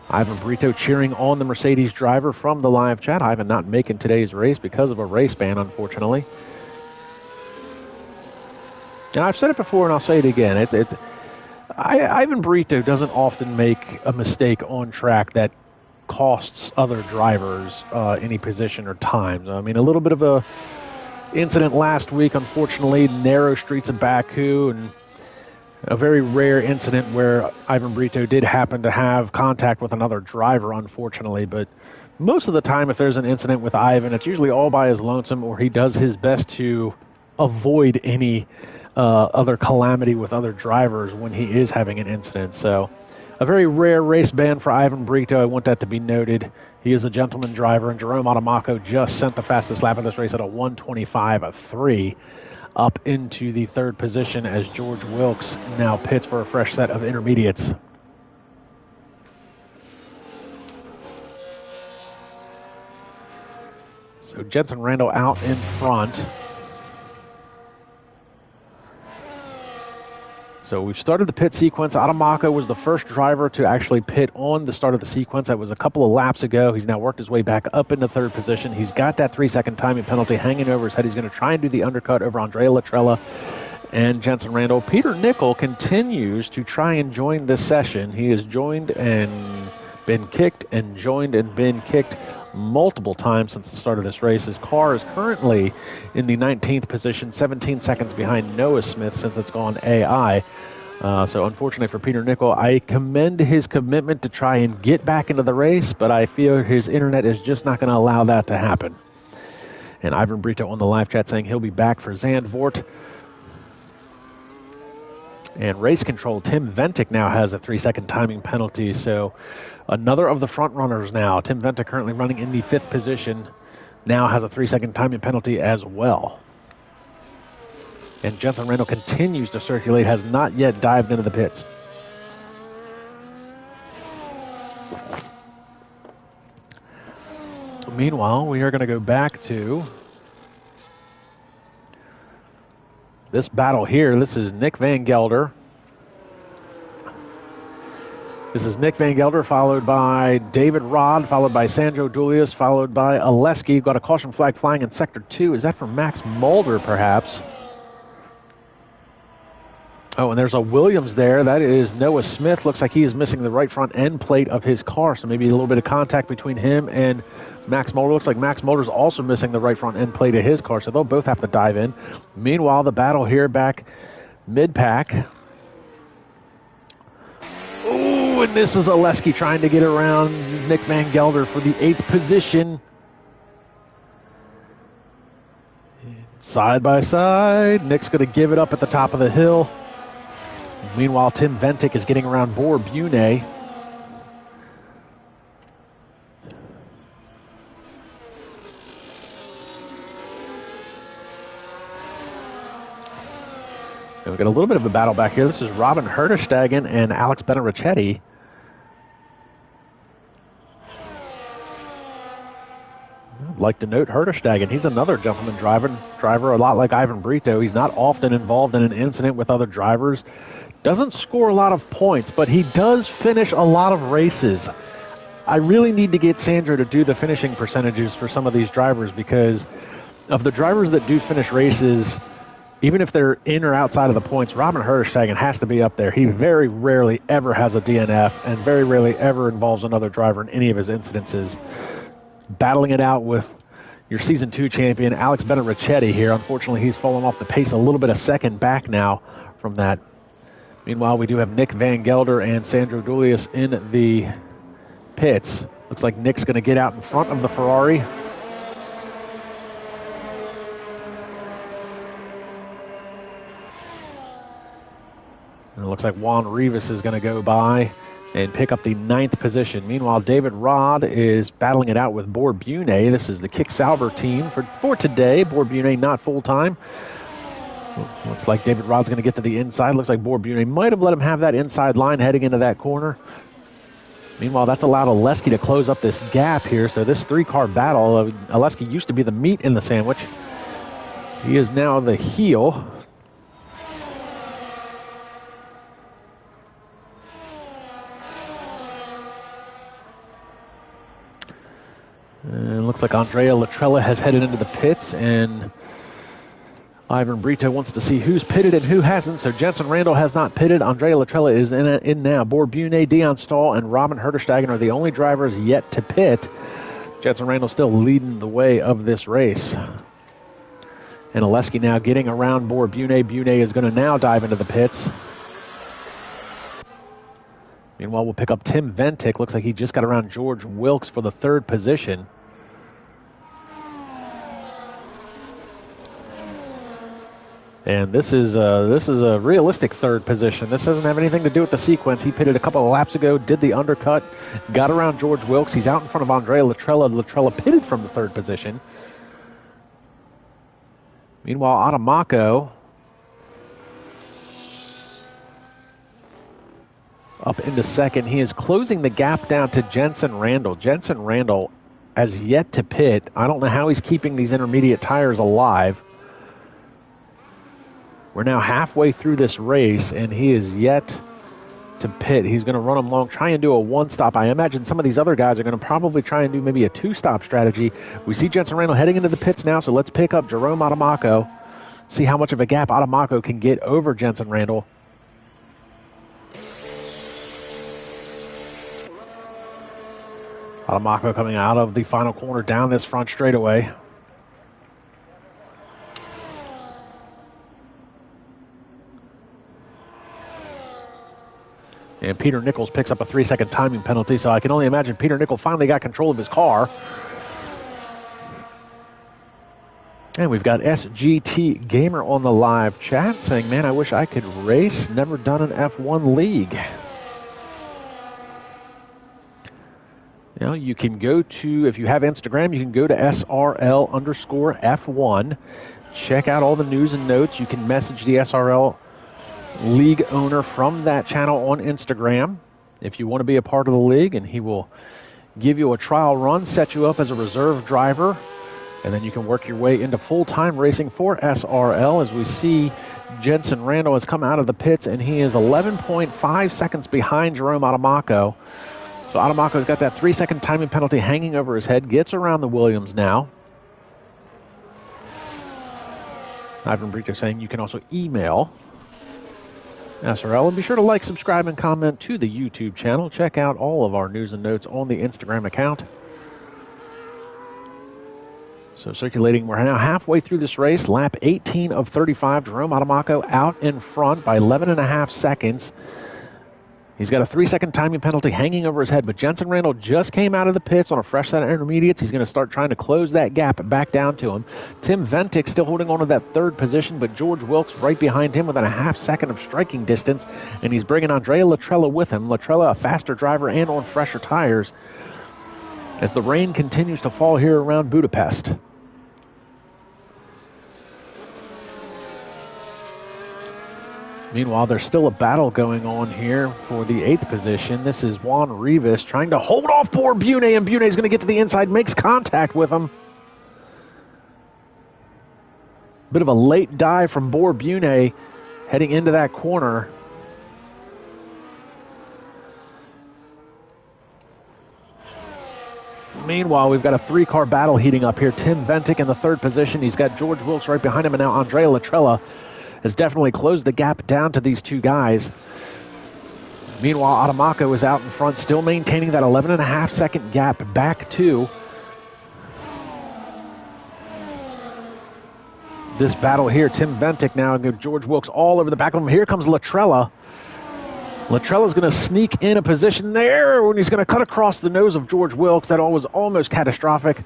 Ivan Brito cheering on the Mercedes driver from the live chat. Ivan not making today's race because of a race ban, unfortunately. And I've said it before and I'll say it again. Ivan Brito doesn't often make a mistake on track that costs other drivers any position or time. I mean, a little bit of a incident last week, unfortunately, narrow streets of Baku, and a very rare incident where Ivan Brito did happen to have contact with another driver, unfortunately. But most of the time, if there's an incident with Ivan, it's usually all by his lonesome, or he does his best to avoid any other calamity with other drivers when he is having an incident. So a very rare race ban for Ivan Brito. I want that to be noted. He is a gentleman driver, and Jerome Adamaco just sent the fastest lap of this race at a 1:25.3 up into the 3rd position as George Wilkes now pits for a fresh set of intermediates. So Jensen Randall out in front. So we've started the pit sequence. Adamaco was the first driver to actually pit on the start of the sequence. That was a couple of laps ago. He's now worked his way back up into 3rd position. He's got that 3-second timing penalty hanging over his head. He's going to try and do the undercut over Andrea Latrella and Jensen Randall. Peter Nickel continues to try and join this session. He has joined and been kicked and joined and been kicked multiple times since the start of this race. His car is currently in the 19th position, 17 seconds behind Noah Smith since it's gone AI. So unfortunately for Peter Nickel, I commend his commitment to try and get back into the race, but I fear his internet is just not going to allow that to happen. And Ivan Brito on the live chat saying he'll be back for Zandvoort. And race control, Tim Ventic now has a 3-second timing penalty. So another of the front runners now. Tim Ventic currently running in the 5th position. Now has a 3-second timing penalty as well. And Jensen Randall continues to circulate, has not yet dived into the pits. Meanwhile, we are going to go back to this battle here. This is Nick Van Gelder. This is Nick Van Gelder, followed by David Rod, followed by Sandro Dulius, followed by Oleski. Got a caution flag flying in Sector 2. Is that for Max Mulder, perhaps? Oh, and there's a Williams there. That is Noah Smith. Looks like he is missing the right front end plate of his car, so maybe a little bit of contact between him and Max Mulder. Looks like Max Mulder's also missing the right front end plate of his car, so they'll both have to dive in. Meanwhile, the battle here back mid-pack. Oh, and this is Oleski trying to get around Nick Van Gelder for the 8th position. Side by side. Nick's going to give it up at the top of the hill. Meanwhile, Tim Ventic is getting around Bor Bune. And we've got a little bit of a battle back here. This is Robin Herterstegen and Alex Benarichetti. I'd like to note Herterstegen. He's another gentleman driver, a lot like Ivan Brito. He's not often involved in an incident with other drivers. Doesn't score a lot of points, but he does finish a lot of races. I really need to get Sandro to do the finishing percentages for some of these drivers, because of the drivers that do finish races, even if they're in or outside of the points, Robin Herterstegen has to be up there. He very rarely ever has a DNF and very rarely ever involves another driver in any of his incidences. Battling it out with your Season 2 champion, Alex Benarichetti here. Unfortunately, he's fallen off the pace a little bit, a second back now from that. Meanwhile, we do have Nick Van Gelder and Sandro Dulius in the pits. Looks like Nick's going to get out in front of the Ferrari. And it looks like Juan Rivas is going to go by and pick up the 9th position. Meanwhile, David Rod is battling it out with Bor Bune. This is the Kick Sauber team for today. Bor Bune not full-time. Looks like David Rod's going to get to the inside. Looks like Bor Bune might have let him have that inside line heading into that corner. Meanwhile, that's allowed Oleski to close up this gap here. So this 3-car battle, Oleski used to be the meat in the sandwich. He is now the heel. And it looks like Andrea Latrella has headed into the pits, and Ivan Brito wants to see who's pitted and who hasn't. So Jensen Randall has not pitted. Andrea Latrella is in now. Bor Bune, Dion Stahl, and Robin Herterstegen are the only drivers yet to pit. Jensen Randall still leading the way of this race. And Oleski now getting around Bor Bune. Bune is going to now dive into the pits. Meanwhile, we'll pick up Tim Ventic. Looks like he just got around George Wilkes for the 3rd position. And this is a realistic 3rd position. This doesn't have anything to do with the sequence. He pitted a couple of laps ago, did the undercut, got around George Wilkes. He's out in front of Andrea Latrella. Latrella pitted from the 3rd position. Meanwhile, Adamaco up into 2nd. He is closing the gap down to Jensen Randall. Jensen Randall has yet to pit. I don't know how he's keeping these intermediate tires alive. We're now halfway through this race, and he is yet to pit. He's going to run them long, try and do a 1-stop. I imagine some of these other guys are going to probably try and do maybe a 2-stop strategy. We see Jensen Randall heading into the pits now, so let's pick up Jerome Adamaco, see how much of a gap Adamaco can get over Jensen Randall. Adamaco coming out of the final corner down this front straightaway. And Peter Nichols picks up a 3-second timing penalty, so I can only imagine Peter Nichols finally got control of his car. And we've got SGT Gamer on the live chat saying, man, I wish I could race. Never done an F1 league. Now, you can go to, if you have Instagram, you can go to SRL_F1. Check out all the news and notes. You can message the SRL league owner from that channel on Instagram if you want to be a part of the league, and he will give you a trial run, set you up as a reserve driver, and then you can work your way into full-time racing for SRL. As we see, Jenson Randall has come out of the pits, and he is 11.5 seconds behind Jerome Adamaco. So Adamaco's got that 3-second timing penalty hanging over his head, gets around the Williams now. Ivan Brito saying you can also email SRL, and be sure to like, subscribe, and comment to the YouTube channel. Check out all of our news and notes on the Instagram account. So circulating, we're now halfway through this race. Lap 18 of 35. Jerome Adamaco out in front by 11.5 seconds. He's got a 3-second timing penalty hanging over his head, but Jenson Randall just came out of the pits on a fresh set of intermediates. He's going to start trying to close that gap back down to him. Tim Ventic still holding on to that third position, but George Wilkes right behind him within a half second of striking distance, and he's bringing Andrea Latrella with him. Latrella, a faster driver and on fresher tires, as the rain continues to fall here around Budapest. Meanwhile, there's still a battle going on here for the 8th position. This is Juan Rivas trying to hold off poor Bune, and Bune is going to get to the inside, makes contact with him. Bit of a late dive from Boer Bune heading into that corner. Meanwhile, we've got a 3-car battle heating up here. Tim Ventic in the 3rd position. He's got George Wilkes right behind him, and now Andrea Latrella has definitely closed the gap down to these two guys. Meanwhile, Adamaco is out in front, still maintaining that 11.5 second gap back to this battle here. Tim Ventic now, and George Wilkes all over the back of him. Here comes Latrella. Latrella's going to sneak in a position there when he's going to cut across the nose of George Wilkes. That was almost catastrophic.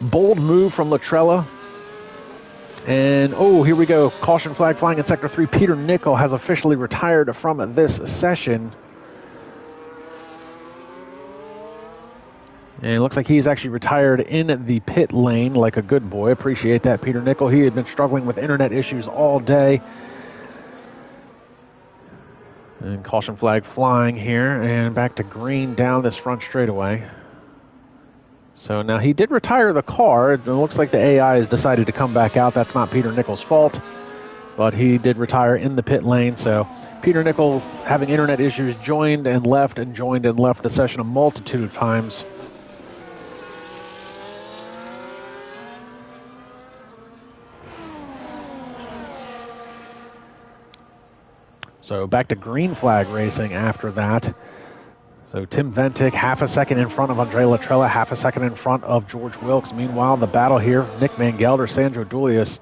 Bold move from Latrella. And, oh, here we go. Caution flag flying in Sector 3. Peter Nickel has officially retired from this session. And it looks like he's actually retired in the pit lane like a good boy. Appreciate that, Peter Nickel. He had been struggling with internet issues all day. And caution flag flying here. And back to green down this front straightaway. So now he did retire the car. It looks like the AI has decided to come back out. That's not Peter Nickel's fault, but he did retire in the pit lane. So Peter Nickel, having internet issues, joined and left the session a multitude of times. So back to green flag racing after that. So Tim Ventic, half a second in front of Andrea Latrella, half a second in front of George Wilkes. Meanwhile, the battle here, Nick Van Gelder, Sandro Dulius,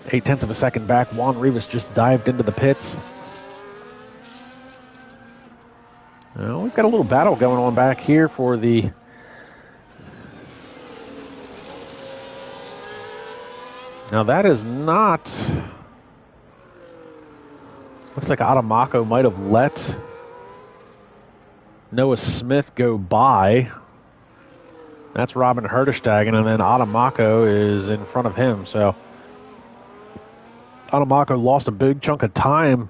0.8 of a second back. Juan Rivas just dived into the pits. Well, we've got a little battle going on back here for the now that is not, looks like Adamaco might have let Noah Smith go by. That's Robin Herderstegen, and then Adamaco is in front of him. So Adamaco lost a big chunk of time.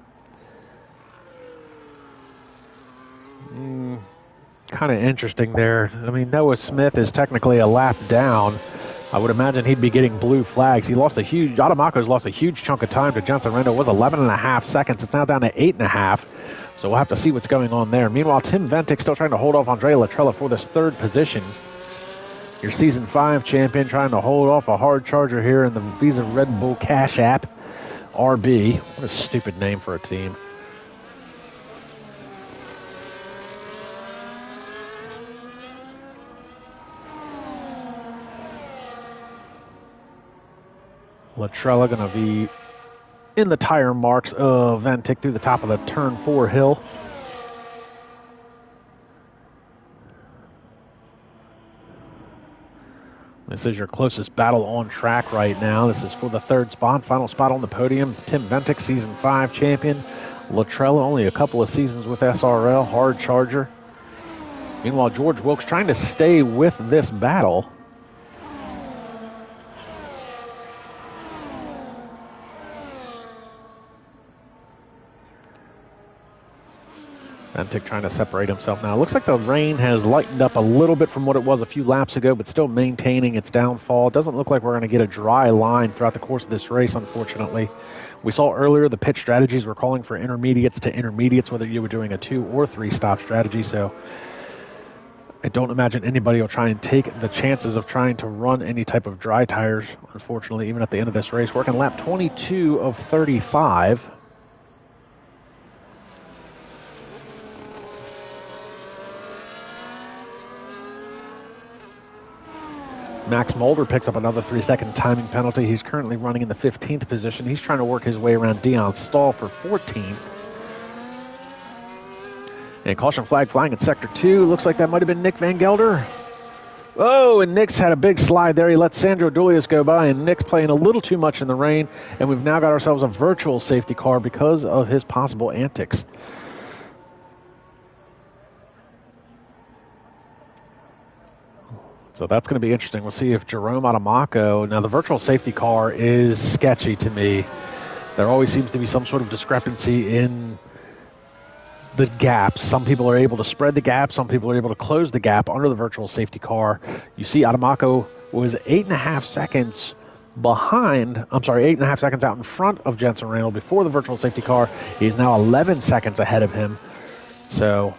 Kind of interesting there. I mean, Noah Smith is technically a lap down. I would imagine he'd be getting blue flags. Adamaco's lost a huge chunk of time to Jenson Randall. It was 11.5 seconds. It's now down to 8.5. So we'll have to see what's going on there. Meanwhile, Tim Ventic still trying to hold off Andrea Latrella for this 3rd position. Your Season 5 champion trying to hold off a hard charger here in the Visa Red Bull Cash App RB. What a stupid name for a team. Latrella going to be in the tire marks of Ventic through the top of the Turn 4 hill. This is your closest battle on track right now. This is for the third spot, final spot on the podium. Tim Ventic, Season 5 champion. Latrella, only a couple of seasons with SRL, hard charger. Meanwhile, George Wilkes trying to stay with this battle. Ventic trying to separate himself now. Looks like the rain has lightened up a little bit from what it was a few laps ago, but still maintaining its downfall. It doesn't look like we're going to get a dry line throughout the course of this race, unfortunately. We saw earlier the pit strategies were calling for intermediates to intermediates, whether you were doing a 2 or 3 stop strategy. So I don't imagine anybody will try and take the chances of trying to run any type of dry tires, unfortunately, even at the end of this race. Working lap 22 of 35. Max Mulder picks up another 3-second timing penalty. He's currently running in the 15th position. He's trying to work his way around Dion Stahl for 14th. And caution flag flying in Sector 2. Looks like that might have been Nick Van Gelder. Oh, and Nick's had a big slide there. He let Sandro Dulius go by, and Nick's playing a little too much in the rain. And we've now got ourselves a virtual safety car because of his possible antics. So that's going to be interesting. We'll see if Jerome Adamaco, now the virtual safety car is sketchy to me. There always seems to be some sort of discrepancy in the gaps. Some people are able to spread the gap. Some people are able to close the gap under the virtual safety car. You see Adamaco was 8.5 seconds behind, 8.5 seconds out in front of Jensen Randall before the virtual safety car. He's now 11 seconds ahead of him. So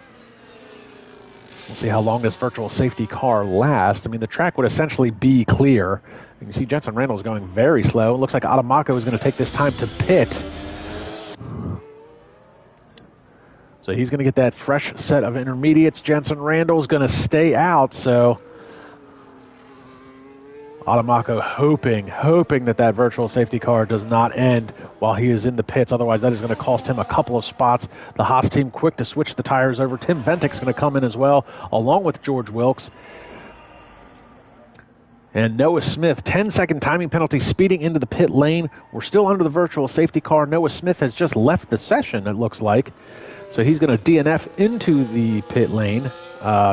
we'll see how long this virtual safety car lasts. I mean, the track would essentially be clear. You can see Jensen Randall is going very slow. It looks like Adamaco is going to take this time to pit. So he's going to get that fresh set of intermediates. Jensen Randall is going to stay out. So Adamaco hoping that virtual safety car does not end while he is in the pits. Otherwise, that is going to cost him a couple of spots. The Haas team quick to switch the tires over. Tim Ventic's going to come in as well, along with George Wilkes. And Noah Smith, 10-second timing penalty, speeding into the pit lane. We're still under the virtual safety car. Noah Smith has just left the session, it looks like. So he's going to DNF into the pit lane.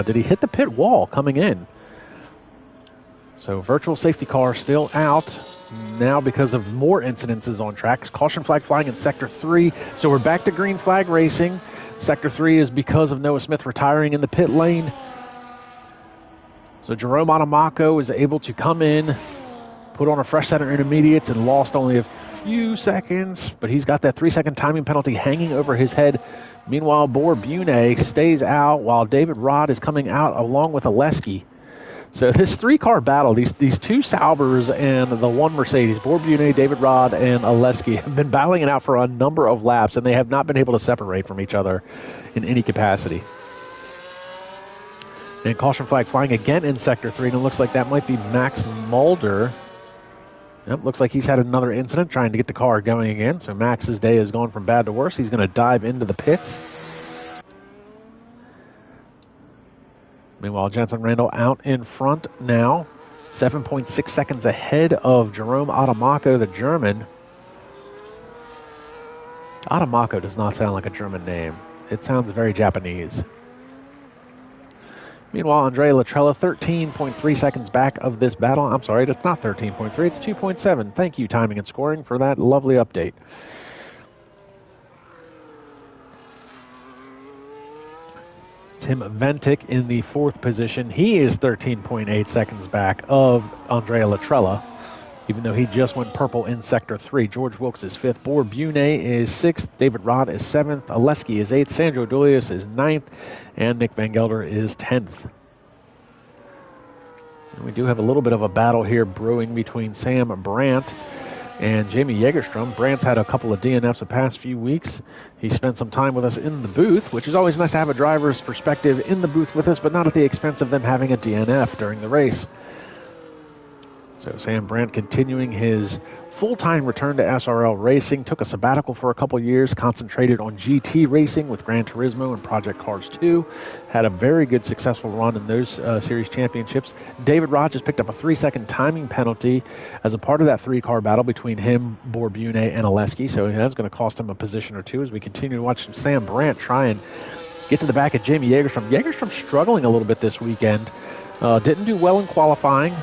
Did he hit the pit wall coming in? So virtual safety car still out now because of more incidences on track. Caution flag flying in Sector 3. So we're back to green flag racing. Sector 3 is because of Noah Smith retiring in the pit lane. So Jerome Adamaco is able to come in, put on a fresh set of intermediates, and lost only a few seconds. But he's got that 3-second timing penalty hanging over his head. Meanwhile, Bor Bune stays out while David Rod is coming out along with Oleski. So this 3-car battle, these 2 Saubers and the 1 Mercedes, Bor Bune, David Rod, and Oleski, have been battling it out for a number of laps, and they have not been able to separate from each other in any capacity. And caution flag flying again in Sector 3, and it looks like that might be Max Mulder. Yep, looks like he's had another incident trying to get the car going again, so Max's day has gone from bad to worse. He's going to dive into the pits. Meanwhile, Jensen Randall out in front now, 7.6 seconds ahead of Jerome Adamaco, the German. Adamaco does not sound like a German name. It sounds very Japanese. Meanwhile, Andrea Latrella, 13.3 seconds back of this battle. I'm sorry, it's not 13.3, it's 2.7. Thank you, Timing and Scoring, for that lovely update. Tim Ventic in the 4th position. He is 13.8 seconds back of Andrea Latrella, even though he just went purple in Sector 3. George Wilkes is 5th. Bor Bune is 6th. David Rod is 7th. Oleski is 8th. Sandro Dulius is 9th. And Nick Van Gelder is 10th. And we do have a little bit of a battle here brewing between Sam Brandt and Jamie Jägerstrom. Brandt's had a couple of DNFs the past few weeks. He spent some time with us in the booth, which is always nice to have a driver's perspective in the booth with us, but not at the expense of them having a DNF during the race. So Sam Brandt continuing his full-time return to SRL racing, took a sabbatical for a couple years, concentrated on GT racing with Gran Turismo and Project Cars 2, had a very good successful run in those series championships. David Rogers picked up a 3-second timing penalty as a part of that 3-car battle between him, Borbune, and Oleski, so that's going to cost him a position or two as we continue to watch Sam Brandt try and get to the back of Jamie Jägerstrom. Jägerstrom struggling a little bit this weekend. Didn't do well in qualifying.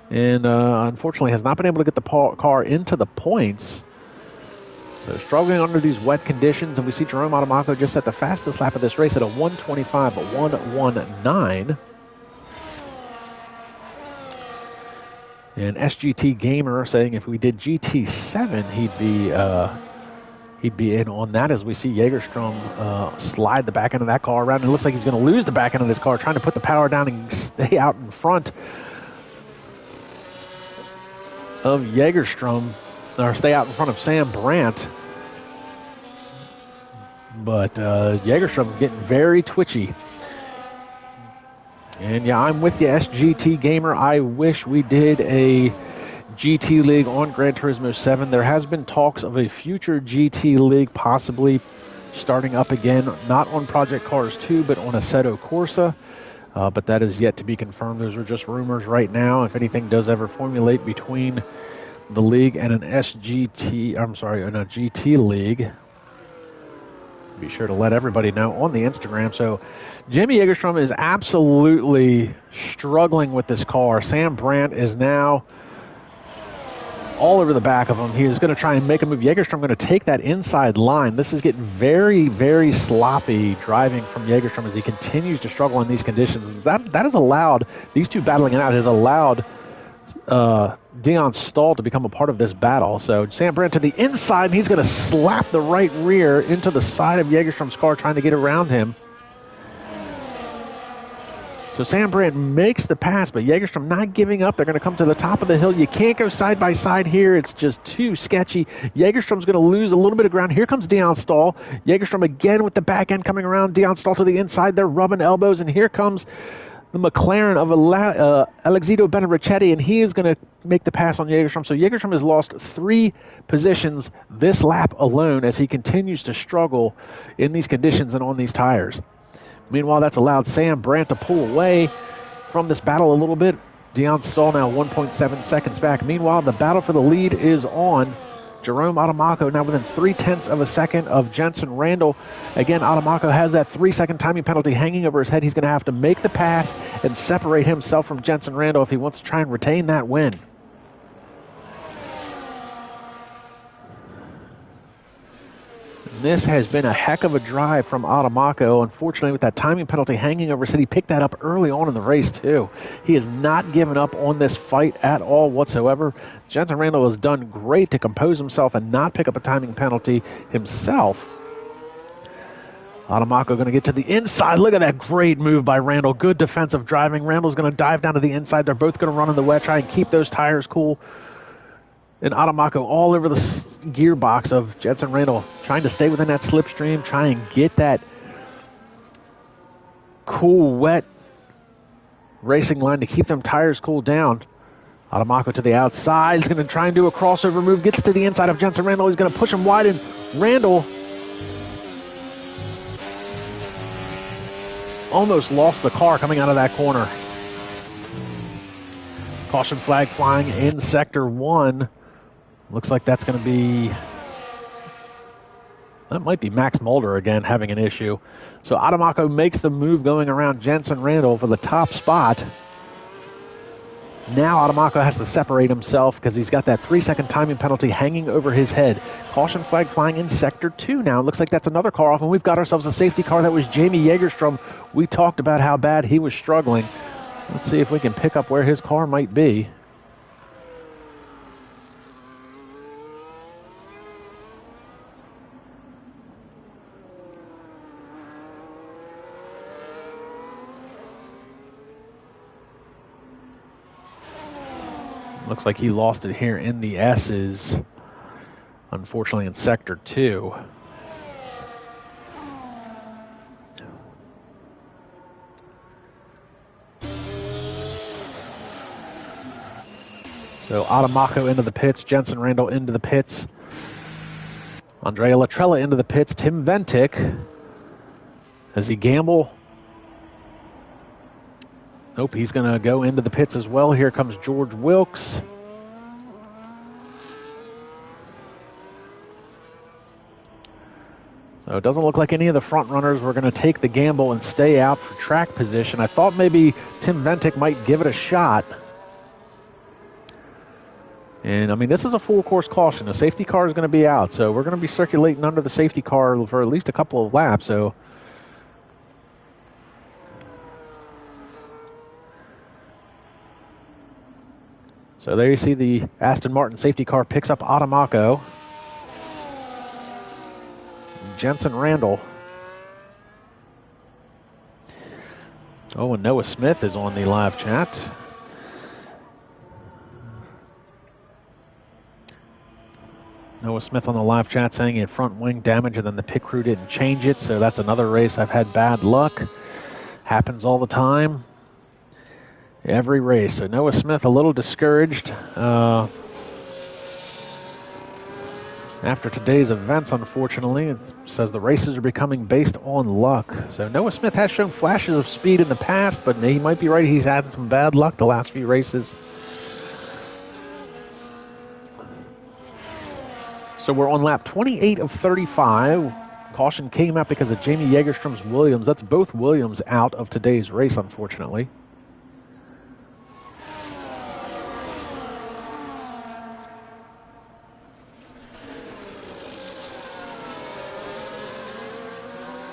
And unfortunately has not been able to get the car into the points. So struggling under these wet conditions. And we see Jerome Adamaco just at the fastest lap of this race at a 1:25.119. And SGT Gamer saying if we did GT7, he'd be in on that, as we see Jägerstrom slide the back end of that car around. It looks like he's going to lose the back end of this car, trying to put the power down and stay out in front of Jägerstrom, or stay out in front of Sam Brandt. But Jägerstrom getting very twitchy. And yeah, I'm with you, SGT Gamer. I wish we did a GT League on Gran Turismo 7. There has been talks of a future GT League possibly starting up again, not on Project Cars 2, but on Assetto Corsa. But that is yet to be confirmed. Those are just rumors right now. If anything does ever formulate between the league and an GT League, be sure to let everybody know on the Instagram. So Jamie Jägerstrom is absolutely struggling with this car. Sam Brandt is now all over the back of him. He is going to try and make a move. Jägerstrom going to take that inside line. This is getting very, very sloppy driving from Jägerstrom as he continues to struggle in these conditions. That has allowed, these two battling it out, has allowed Dion Stahl to become a part of this battle. So Sam Brandt to the inside, and he's going to slap the right rear into the side of Jägerstrom's car, trying to get around him. So Sam Brandt makes the pass, but Jägerstrom not giving up. They're going to come to the top of the hill. You can't go side by side here. It's just too sketchy. Jägerstrom's going to lose a little bit of ground. Here comes Dion Stahl. Jägerstrom again with the back end coming around. Dion Stahl to the inside. They're rubbing elbows, and here comes the McLaren of Alexito Benarichetti, and he is going to make the pass on Jägerstrom. So Jägerstrom has lost 3 positions this lap alone as he continues to struggle in these conditions and on these tires. Meanwhile, that's allowed Sam Brandt to pull away from this battle a little bit. Dion Stahl now 1.7 seconds back. Meanwhile, the battle for the lead is on. Jerome Adamaco now within 0.3 of a second of Jensen Randall. Again, Adamaco has that 3-second timing penalty hanging over his head. He's going to have to make the pass and separate himself from Jensen Randall if he wants to try and retain that win. This has been a heck of a drive from Adamaco. Unfortunately, with that timing penalty hanging over his head, he picked that up early on in the race, too. He has not given up on this fight at all whatsoever. Jensen Randall has done great to compose himself and not pick up a timing penalty himself. Adamaco going to get to the inside. Look at that great move by Randall. Good defensive driving. Randall's going to dive down to the inside. They're both going to run in the wet, try and keep those tires cool. And Adamaco all over the gearbox of Jensen Randall, trying to stay within that slipstream, try and get that cool, wet racing line to keep them tires cooled down. Adamaco to the outside. He's going to try and do a crossover move. Gets to the inside of Jensen Randall. He's going to push him wide, and Randall almost lost the car coming out of that corner. Caution flag flying in Sector 1. Looks like that's going to be... That might be Max Mulder again having an issue. So Adamaco makes the move going around Jensen Randall for the top spot. Now Adamaco has to separate himself because he's got that 3-second timing penalty hanging over his head. Caution flag flying in Sector 2 now. It looks like that's another car off, and we've got ourselves a safety car. That was Jamie Jägerstrom. We talked about how bad he was struggling. Let's see if we can pick up where his car might be. Looks like he lost it here in the S's, unfortunately, in Sector 2. So Adamaco into the pits, Jensen Randall into the pits, Andrea Latrella into the pits, Tim Ventic. Does he gamble? Nope, he's going to go into the pits as well. Here comes George Wilkes. So it doesn't look like any of the front runners were going to take the gamble and stay out for track position. I thought maybe Tim Ventic might give it a shot. And, I mean, this is a full course caution. The safety car is going to be out, so we're going to be circulating under the safety car for at least a couple of laps. So there you see the Aston Martin safety car picks up Adamaco. Jensen Randall. Oh, and Noah Smith is on the live chat. Noah Smith on the live chat saying he had front wing damage and then the pit crew didn't change it. So that's another race I've had bad luck. Happens all the time. Every race. So Noah Smith a little discouraged after today's events, unfortunately. It says the races are becoming based on luck. So Noah Smith has shown flashes of speed in the past, but he might be right. He's had some bad luck the last few races. So we're on lap 28 of 35. Caution came out because of Jamie Jägerstrom's Williams. That's both Williams out of today's race, unfortunately.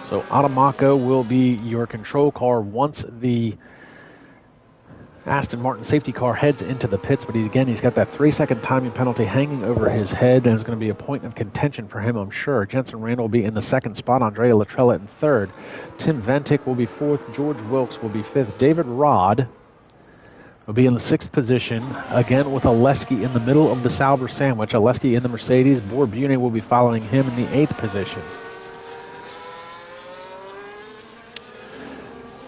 So Adamaco will be your control car once the Aston Martin safety car heads into the pits, but he's got that 3-second timing penalty hanging over his head, and it's going to be a point of contention for him, I'm sure. Jensen Randall will be in the second spot, Andrea Latrella in third. Tim Ventic will be fourth, George Wilkes will be fifth, David Rod will be in the sixth position, again with Oleski in the middle of the Sauber sandwich. Oleski in the Mercedes, Borbune will be following him in the eighth position.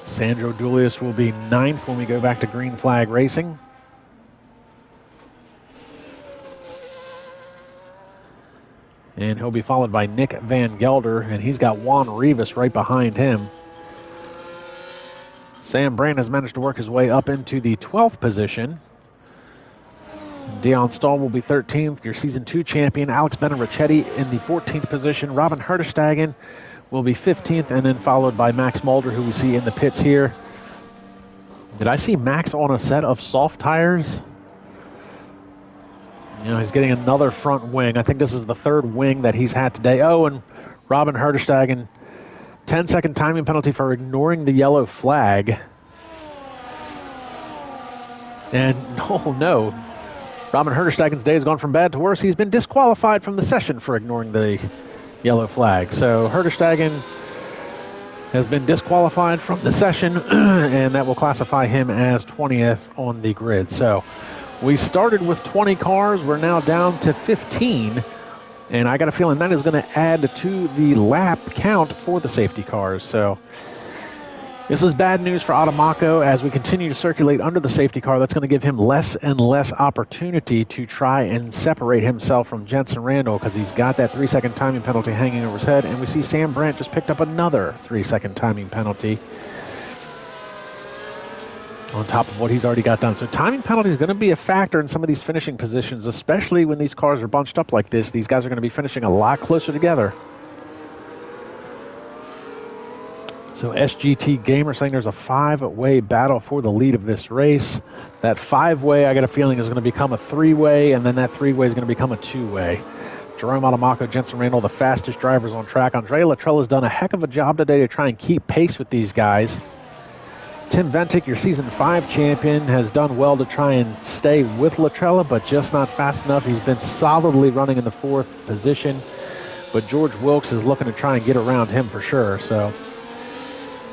Sandro Dulius will be ninth when we go back to green flag racing. And he'll be followed by Nick Van Gelder, and he's got Juan Rivas right behind him. Sam Brand has managed to work his way up into the 12th position. Dion Stahl will be 13th, your Season 2 champion. Alex Benarichetti in the 14th position. Robin Hertestegen will be 15th, and then followed by Max Mulder, who we see in the pits here. Did I see Max on a set of soft tires? You know, he's getting another front wing. I think this is the third wing that he's had today. Oh, and Robin Hertestegen, 10-second timing penalty for ignoring the yellow flag. And, oh no, Robin Hertestegen's day has gone from bad to worse. He's been disqualified from the session for ignoring the yellow flag. So Hertestegen has been disqualified from the session, and that will classify him as 20th on the grid. So we started with 20 cars. We're now down to 15, and I got a feeling that is going to add to the lap count for the safety cars. So this is bad news for Adamaco as we continue to circulate under the safety car. That's going to give him less and less opportunity to try and separate himself from Jensen Randall because he's got that 3-second timing penalty hanging over his head. And we see Sam Brandt just picked up another 3-second timing penalty on top of what he's already got done. So timing penalty is going to be a factor in some of these finishing positions, especially when these cars are bunched up like this. These guys are going to be finishing a lot closer together. So SGT Gamer saying there's a 5-way battle for the lead of this race. That 5-way, I got a feeling, is going to become a 3-way, and then that 3-way is going to become a 2-way. Jerome Adamaco, Jensen Randall, the fastest drivers on track. Andrea Latrella has done a heck of a job today to try and keep pace with these guys. Tim Ventic, your Season 5 champion, has done well to try and stay with Latrella, but just not fast enough. He's been solidly running in the 4th position, but George Wilkes is looking to try and get around him for sure. So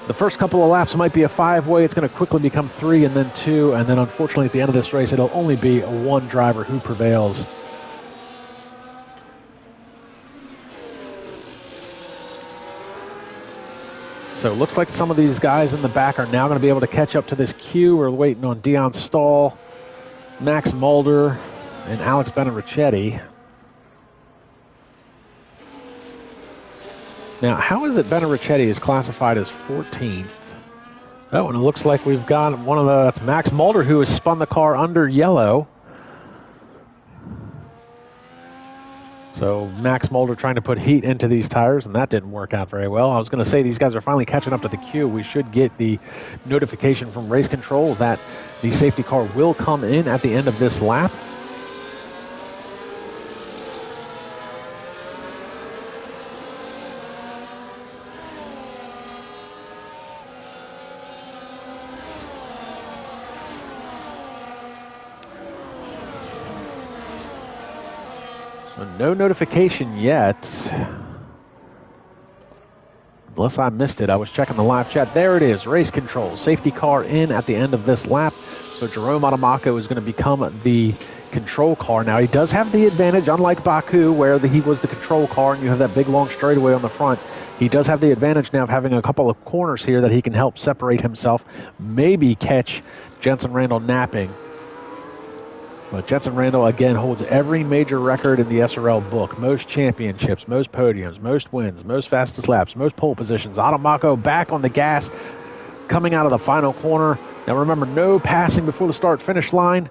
the first couple of laps might be a 5-way. It's going to quickly become 3 and then 2. And then unfortunately at the end of this race, it'll only be a 1 driver who prevails. So it looks like some of these guys in the back are now going to be able to catch up to this queue. We're waiting on Dion Stahl Max Mulder and Alex Benarichetti. Now, how is it Benarichetti is classified as 14th? Oh, and it looks like we've got one of the, that's Max Mulder, who has spun the car under yellow. So Max Mulder trying to put heat into these tires, and that didn't work out very well. I was going to say these guys are finally catching up to the queue. We should get the notification from race control that the safety car will come in at the end of this lap. No notification yet. Unless I missed it. I was checking the live chat. There it is. Race control. Safety car in at the end of this lap. So Jerome Adamako is going to become the control car. Now, he does have the advantage, unlike Baku, where he was the control car and you have that big, long straightaway on the front. He does have the advantage now of having a couple of corners here that he can help separate himself, maybe catch Jensen Randall napping. But Jensen Randall, again, holds every major record in the SRL book. Most championships, most podiums, most wins, most fastest laps, most pole positions. Adamako back on the gas, coming out of the final corner. Now remember, no passing before the start-finish line.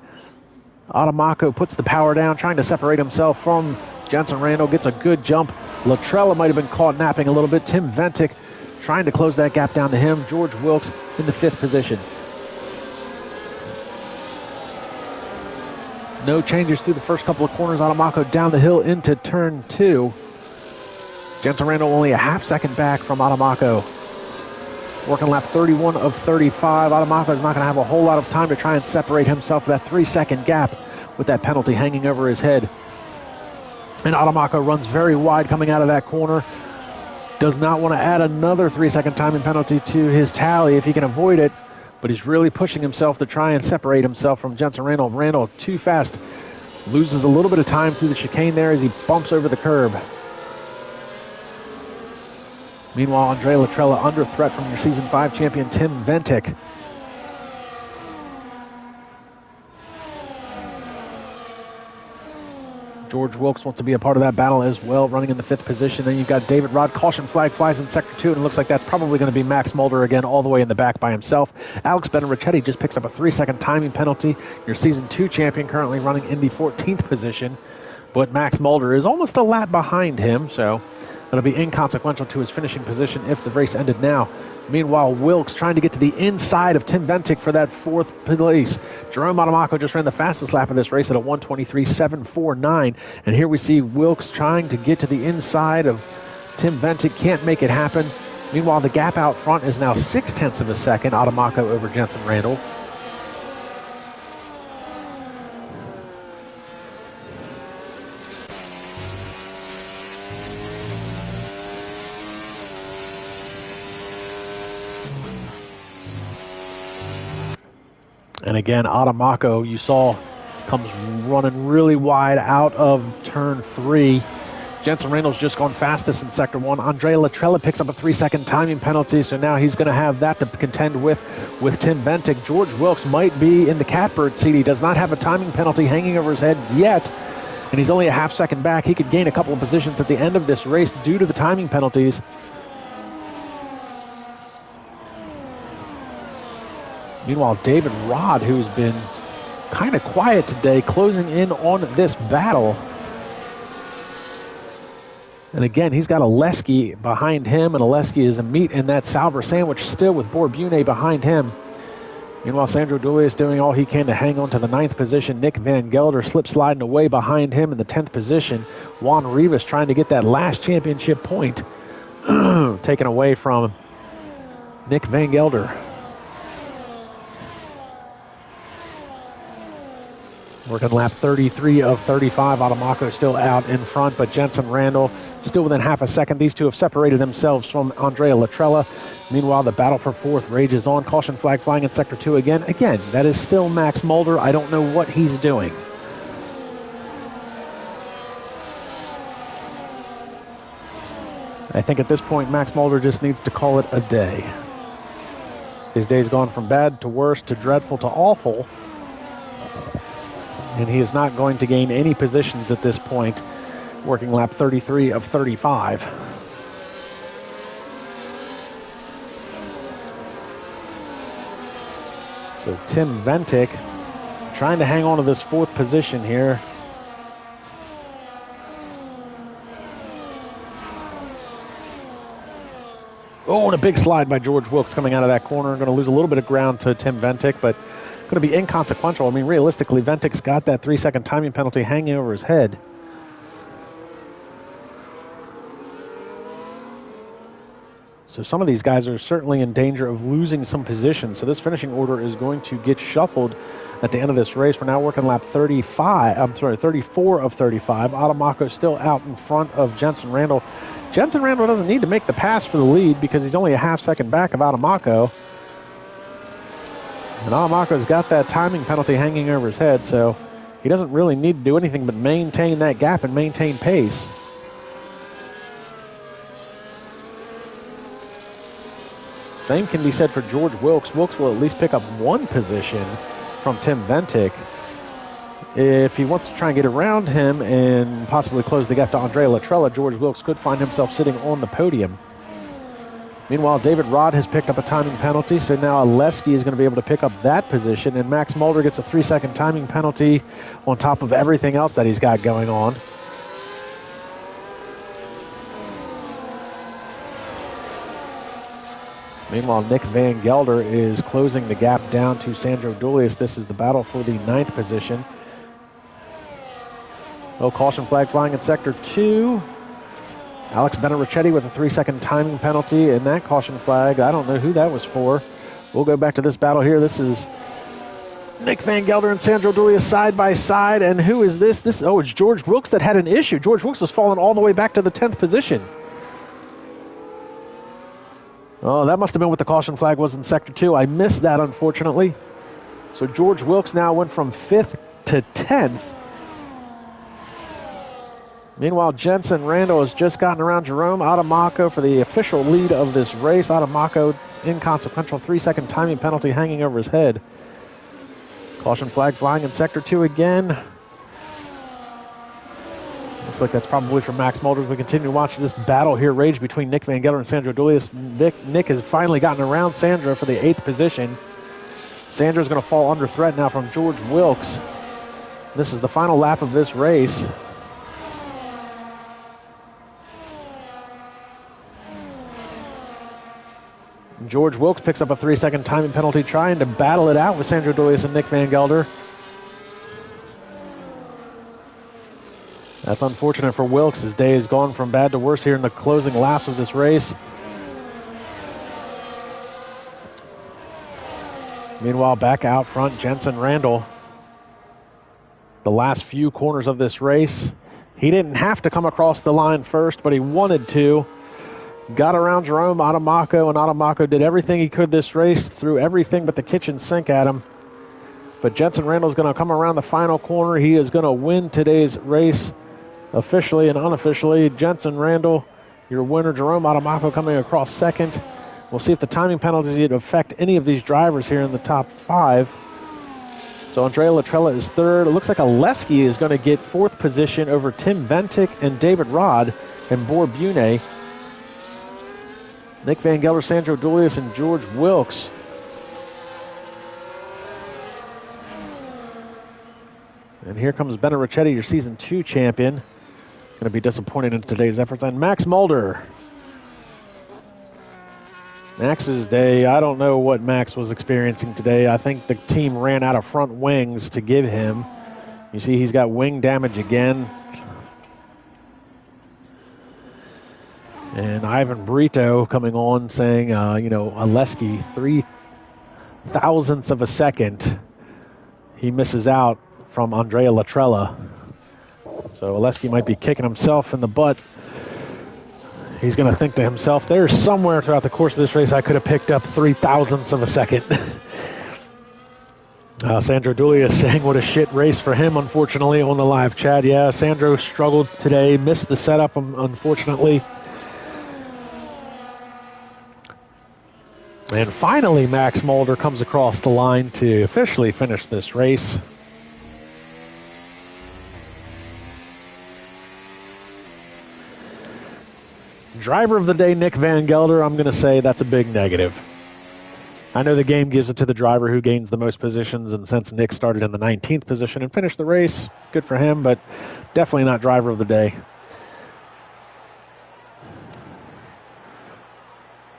Adamako puts the power down, trying to separate himself from Jensen Randall. Gets a good jump. Latrella might have been caught napping a little bit. Tim Ventic trying to close that gap down to him. George Wilkes in the 5th position. No changes through the first couple of corners. Adamako down the hill into turn 2. Jensen Randall only a half second back from Adamako. Working lap 31 of 35. Adamako is not going to have a whole lot of time to try and separate himself. That 3-second gap with that penalty hanging over his head. And Adamako runs very wide coming out of that corner. Does not want to add another 3-second timing penalty to his tally if he can avoid it. But he's really pushing himself to try and separate himself from Jensen Randall. Randall too fast. Loses a little bit of time through the chicane there as he bumps over the curb. Meanwhile, Andre Latrella under threat from your Season 5 champion, Tim Ventic. George Wilkes wants to be a part of that battle as well, running in the 5th position. Then you've got David Rod. Caution flag flies in Sector 2, and it looks like that's probably going to be Max Mulder again, all the way in the back by himself. Alex Benarichetti just picks up a 3-second timing penalty. Your Season 2 champion currently running in the 14th position. But Max Mulder is almost a lap behind him, so that'll be inconsequential to his finishing position if the race ended now. Meanwhile, Wilkes trying to get to the inside of Tim Ventic for that 4th place. Jerome Adamako just ran the fastest lap of this race at a 1:23.749. And here we see Wilkes trying to get to the inside of Tim Ventic. Can't make it happen. Meanwhile, the gap out front is now 0.6 of a second. Adamako over Jensen Randall. And again, Adamako, you saw, comes running really wide out of turn 3. Jensen Randall's just gone fastest in Sector 1. Andre Latrella picks up a 3-second timing penalty, so now he's going to have that to contend with Tim Ventic. George Wilkes might be in the catbird seat. He does not have a timing penalty hanging over his head yet, and he's only a half-second back. He could gain a couple of positions at the end of this race due to the timing penalties. Meanwhile, David Rod, who's been kind of quiet today, closing in on this battle. And again, he's got Oleski behind him, and Oleski is a meat in that Sauber sandwich still with Borbune behind him. Meanwhile, Sandro Dooley is doing all he can to hang on to the 9th position. Nick Van Gelder slip sliding away behind him in the 10th position. Juan Rivas trying to get that last championship point taken away from Nick Van Gelder. Working lap 33 of 35. Adamako still out in front, but Jensen Randall still within half a second. These two have separated themselves from Andrea Latrella. Meanwhile, the battle for 4th rages on. Caution flag flying in Sector 2 again. Again, that is still Max Mulder. I don't know what he's doing. I think at this point, Max Mulder just needs to call it a day. His day's gone from bad to worse to dreadful to awful. And he is not going to gain any positions at this point, working lap 33 of 35. So Tim Ventic trying to hang on to this 4th position here. Oh, and a big slide by George Wilkes coming out of that corner. Going to lose a little bit of ground to Tim Ventic, but going to be inconsequential. I mean, realistically, Ventic's got that 3-second timing penalty hanging over his head. So some of these guys are certainly in danger of losing some position. So this finishing order is going to get shuffled at the end of this race. We're now working lap 34 of 35. Adamako still out in front of Jensen Randall. Jensen Randall doesn't need to make the pass for the lead because he's only a half-second back of Adamako. And Adamako's got that timing penalty hanging over his head, so he doesn't really need to do anything but maintain that gap and maintain pace. Same can be said for George Wilkes. Wilkes will at least pick up 1 position from Tim Ventic. If he wants to try and get around him and possibly close the gap to Andrea Latrella, George Wilkes could find himself sitting on the podium. Meanwhile, David Rod has picked up a timing penalty, so now Oleski is going to be able to pick up that position, and Max Mulder gets a 3-second timing penalty on top of everything else that he's got going on. Meanwhile, Nick Van Gelder is closing the gap down to Sandro Dulius. This is the battle for the 9th position. Oh, caution flag flying in Sector 2. Alex Benarichetti with a 3-second timing penalty, and that caution flag, I don't know who that was for. We'll go back to this battle here. This is Nick Van Gelder and Sandro Dulius side by side, and who is this? It's George Wilkes that had an issue. George Wilkes has fallen all the way back to the 10th position. Oh, that must have been what the caution flag was in Sector 2. I missed that, unfortunately. So George Wilkes now went from 5th to 10th. Meanwhile, Jensen Randall has just gotten around Jerome Adamako for the official lead of this race. Adamako, inconsequential 3-second timing penalty hanging over his head. Caution flag flying in Sector 2 again. Looks like that's probably for Max Mulder as we continue to watch this battle here rage between Nick Van Gelder and Sandro Dulius. Nick has finally gotten around Sandro for the 8th position. Sandro's going to fall under threat now from George Wilkes. This is the final lap of this race. George Wilkes picks up a 3-second timing penalty, trying to battle it out with Sandro Dulius and Nick Van Gelder. That's unfortunate for Wilkes. His day has gone from bad to worse here in the closing laps of this race. Meanwhile, back out front, Jensen Randall. The last few corners of this race. He didn't have to come across the line first, but he wanted to. Got around Jerome Adamako, and Adamako did everything he could this race, threw everything but the kitchen sink at him. But Jensen Randall's going to come around the final corner. He is going to win today's race officially and unofficially. Jensen Randall, your winner. Jerome Adamako coming across second. We'll see if the timing penalties affect any of these drivers here in the top 5. So Andrea Latrella is third. It looks like Oleski is going to get 4th position over Tim Ventic and David Rod and Bor Bune. Nick Van Gelder, Sandro Dulius, and George Wilkes. And here comes Benarichetti, your Season 2 champion. Going to be disappointed in today's efforts. And Max Mulder. Max's day, I don't know what Max was experiencing today. I think the team ran out of front wings to give him. You see he's got wing damage again. And Ivan Brito coming on saying, Oleski, 0.003 of a second. He misses out from Andrea Latrella. So Oleski might be kicking himself in the butt. He's going to think to himself, there's somewhere throughout the course of this race I could have picked up 0.003 of a second. Sandro Dulius saying what a shit race for him, unfortunately, on the live chat. Yeah, Sandro struggled today, missed the setup, unfortunately. And finally, Max Mulder comes across the line to officially finish this race. Driver of the day, Nick Van Gelder. I'm going to say that's a big negative. I know the game gives it to the driver who gains the most positions, and since Nick started in the 19th position and finished the race, good for him, but definitely not driver of the day.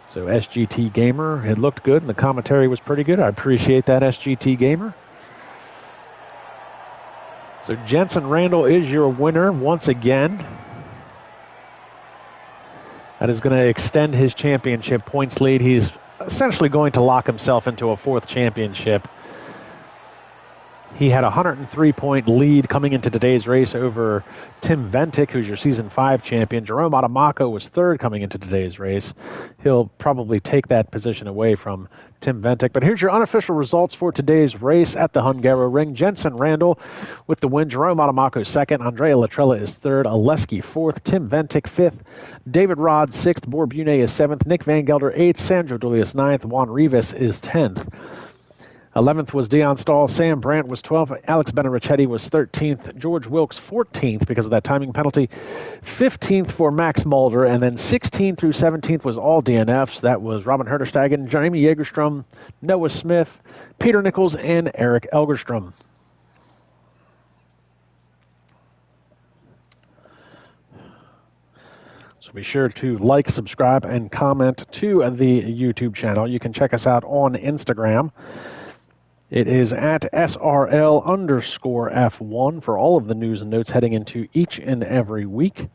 So SGT Gamer, it looked good, and the commentary was pretty good. I appreciate that, SGT Gamer. So Jensen Randall is your winner once again. That is going to extend his championship points lead. He's essentially going to lock himself into a 4th championship. He had a 103-point lead coming into today's race over Tim Ventic, who's your Season 5 champion. Jerome Adamako was 3rd coming into today's race. He'll probably take that position away from Tim Ventic. But here's your unofficial results for today's race at the Hungaroring. Jensen Randall with the win. Jerome Adamako 2nd. Andrea Latrella is 3rd. Oleski 4th. Tim Ventic 5th. David Rod 6th. Borbune is 7th. Nick Van Gelder 8th. Sandro Dulius 9th. Juan Rivas is 10th. 11th was Dion Stahl. Sam Brandt was 12th. Alex Benarichetti was 13th. George Wilkes 14th because of that timing penalty. 15th for Max Mulder. And then 16th through 17th was all DNFs. That was Robin Herterstegen, Jamie Jägerstrom, Noah Smith, Peter Nichols, and Eric Elgerstrom. So be sure to like, subscribe, and comment to the YouTube channel. You can check us out on Instagram. It is at SRL_F1 for all of the news and notes heading into each and every week.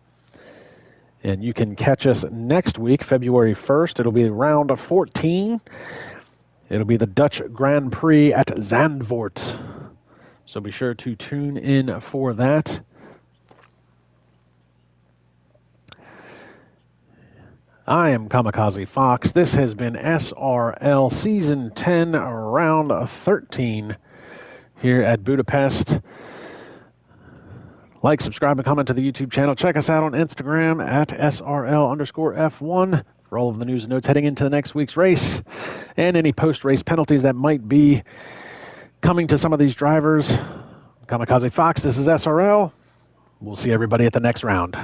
And you can catch us next week, February 1st. It'll be round 14. It'll be the Dutch Grand Prix at Zandvoort. So be sure to tune in for that. I am Kamikaze Fox. This has been SRL Season 10, Round 13 here at Budapest. Like, subscribe, and comment to the YouTube channel. Check us out on Instagram at SRL_F1 for all of the news and notes heading into the next week's race and any post-race penalties that might be coming to some of these drivers. Kamikaze Fox, this is SRL. We'll see everybody at the next round.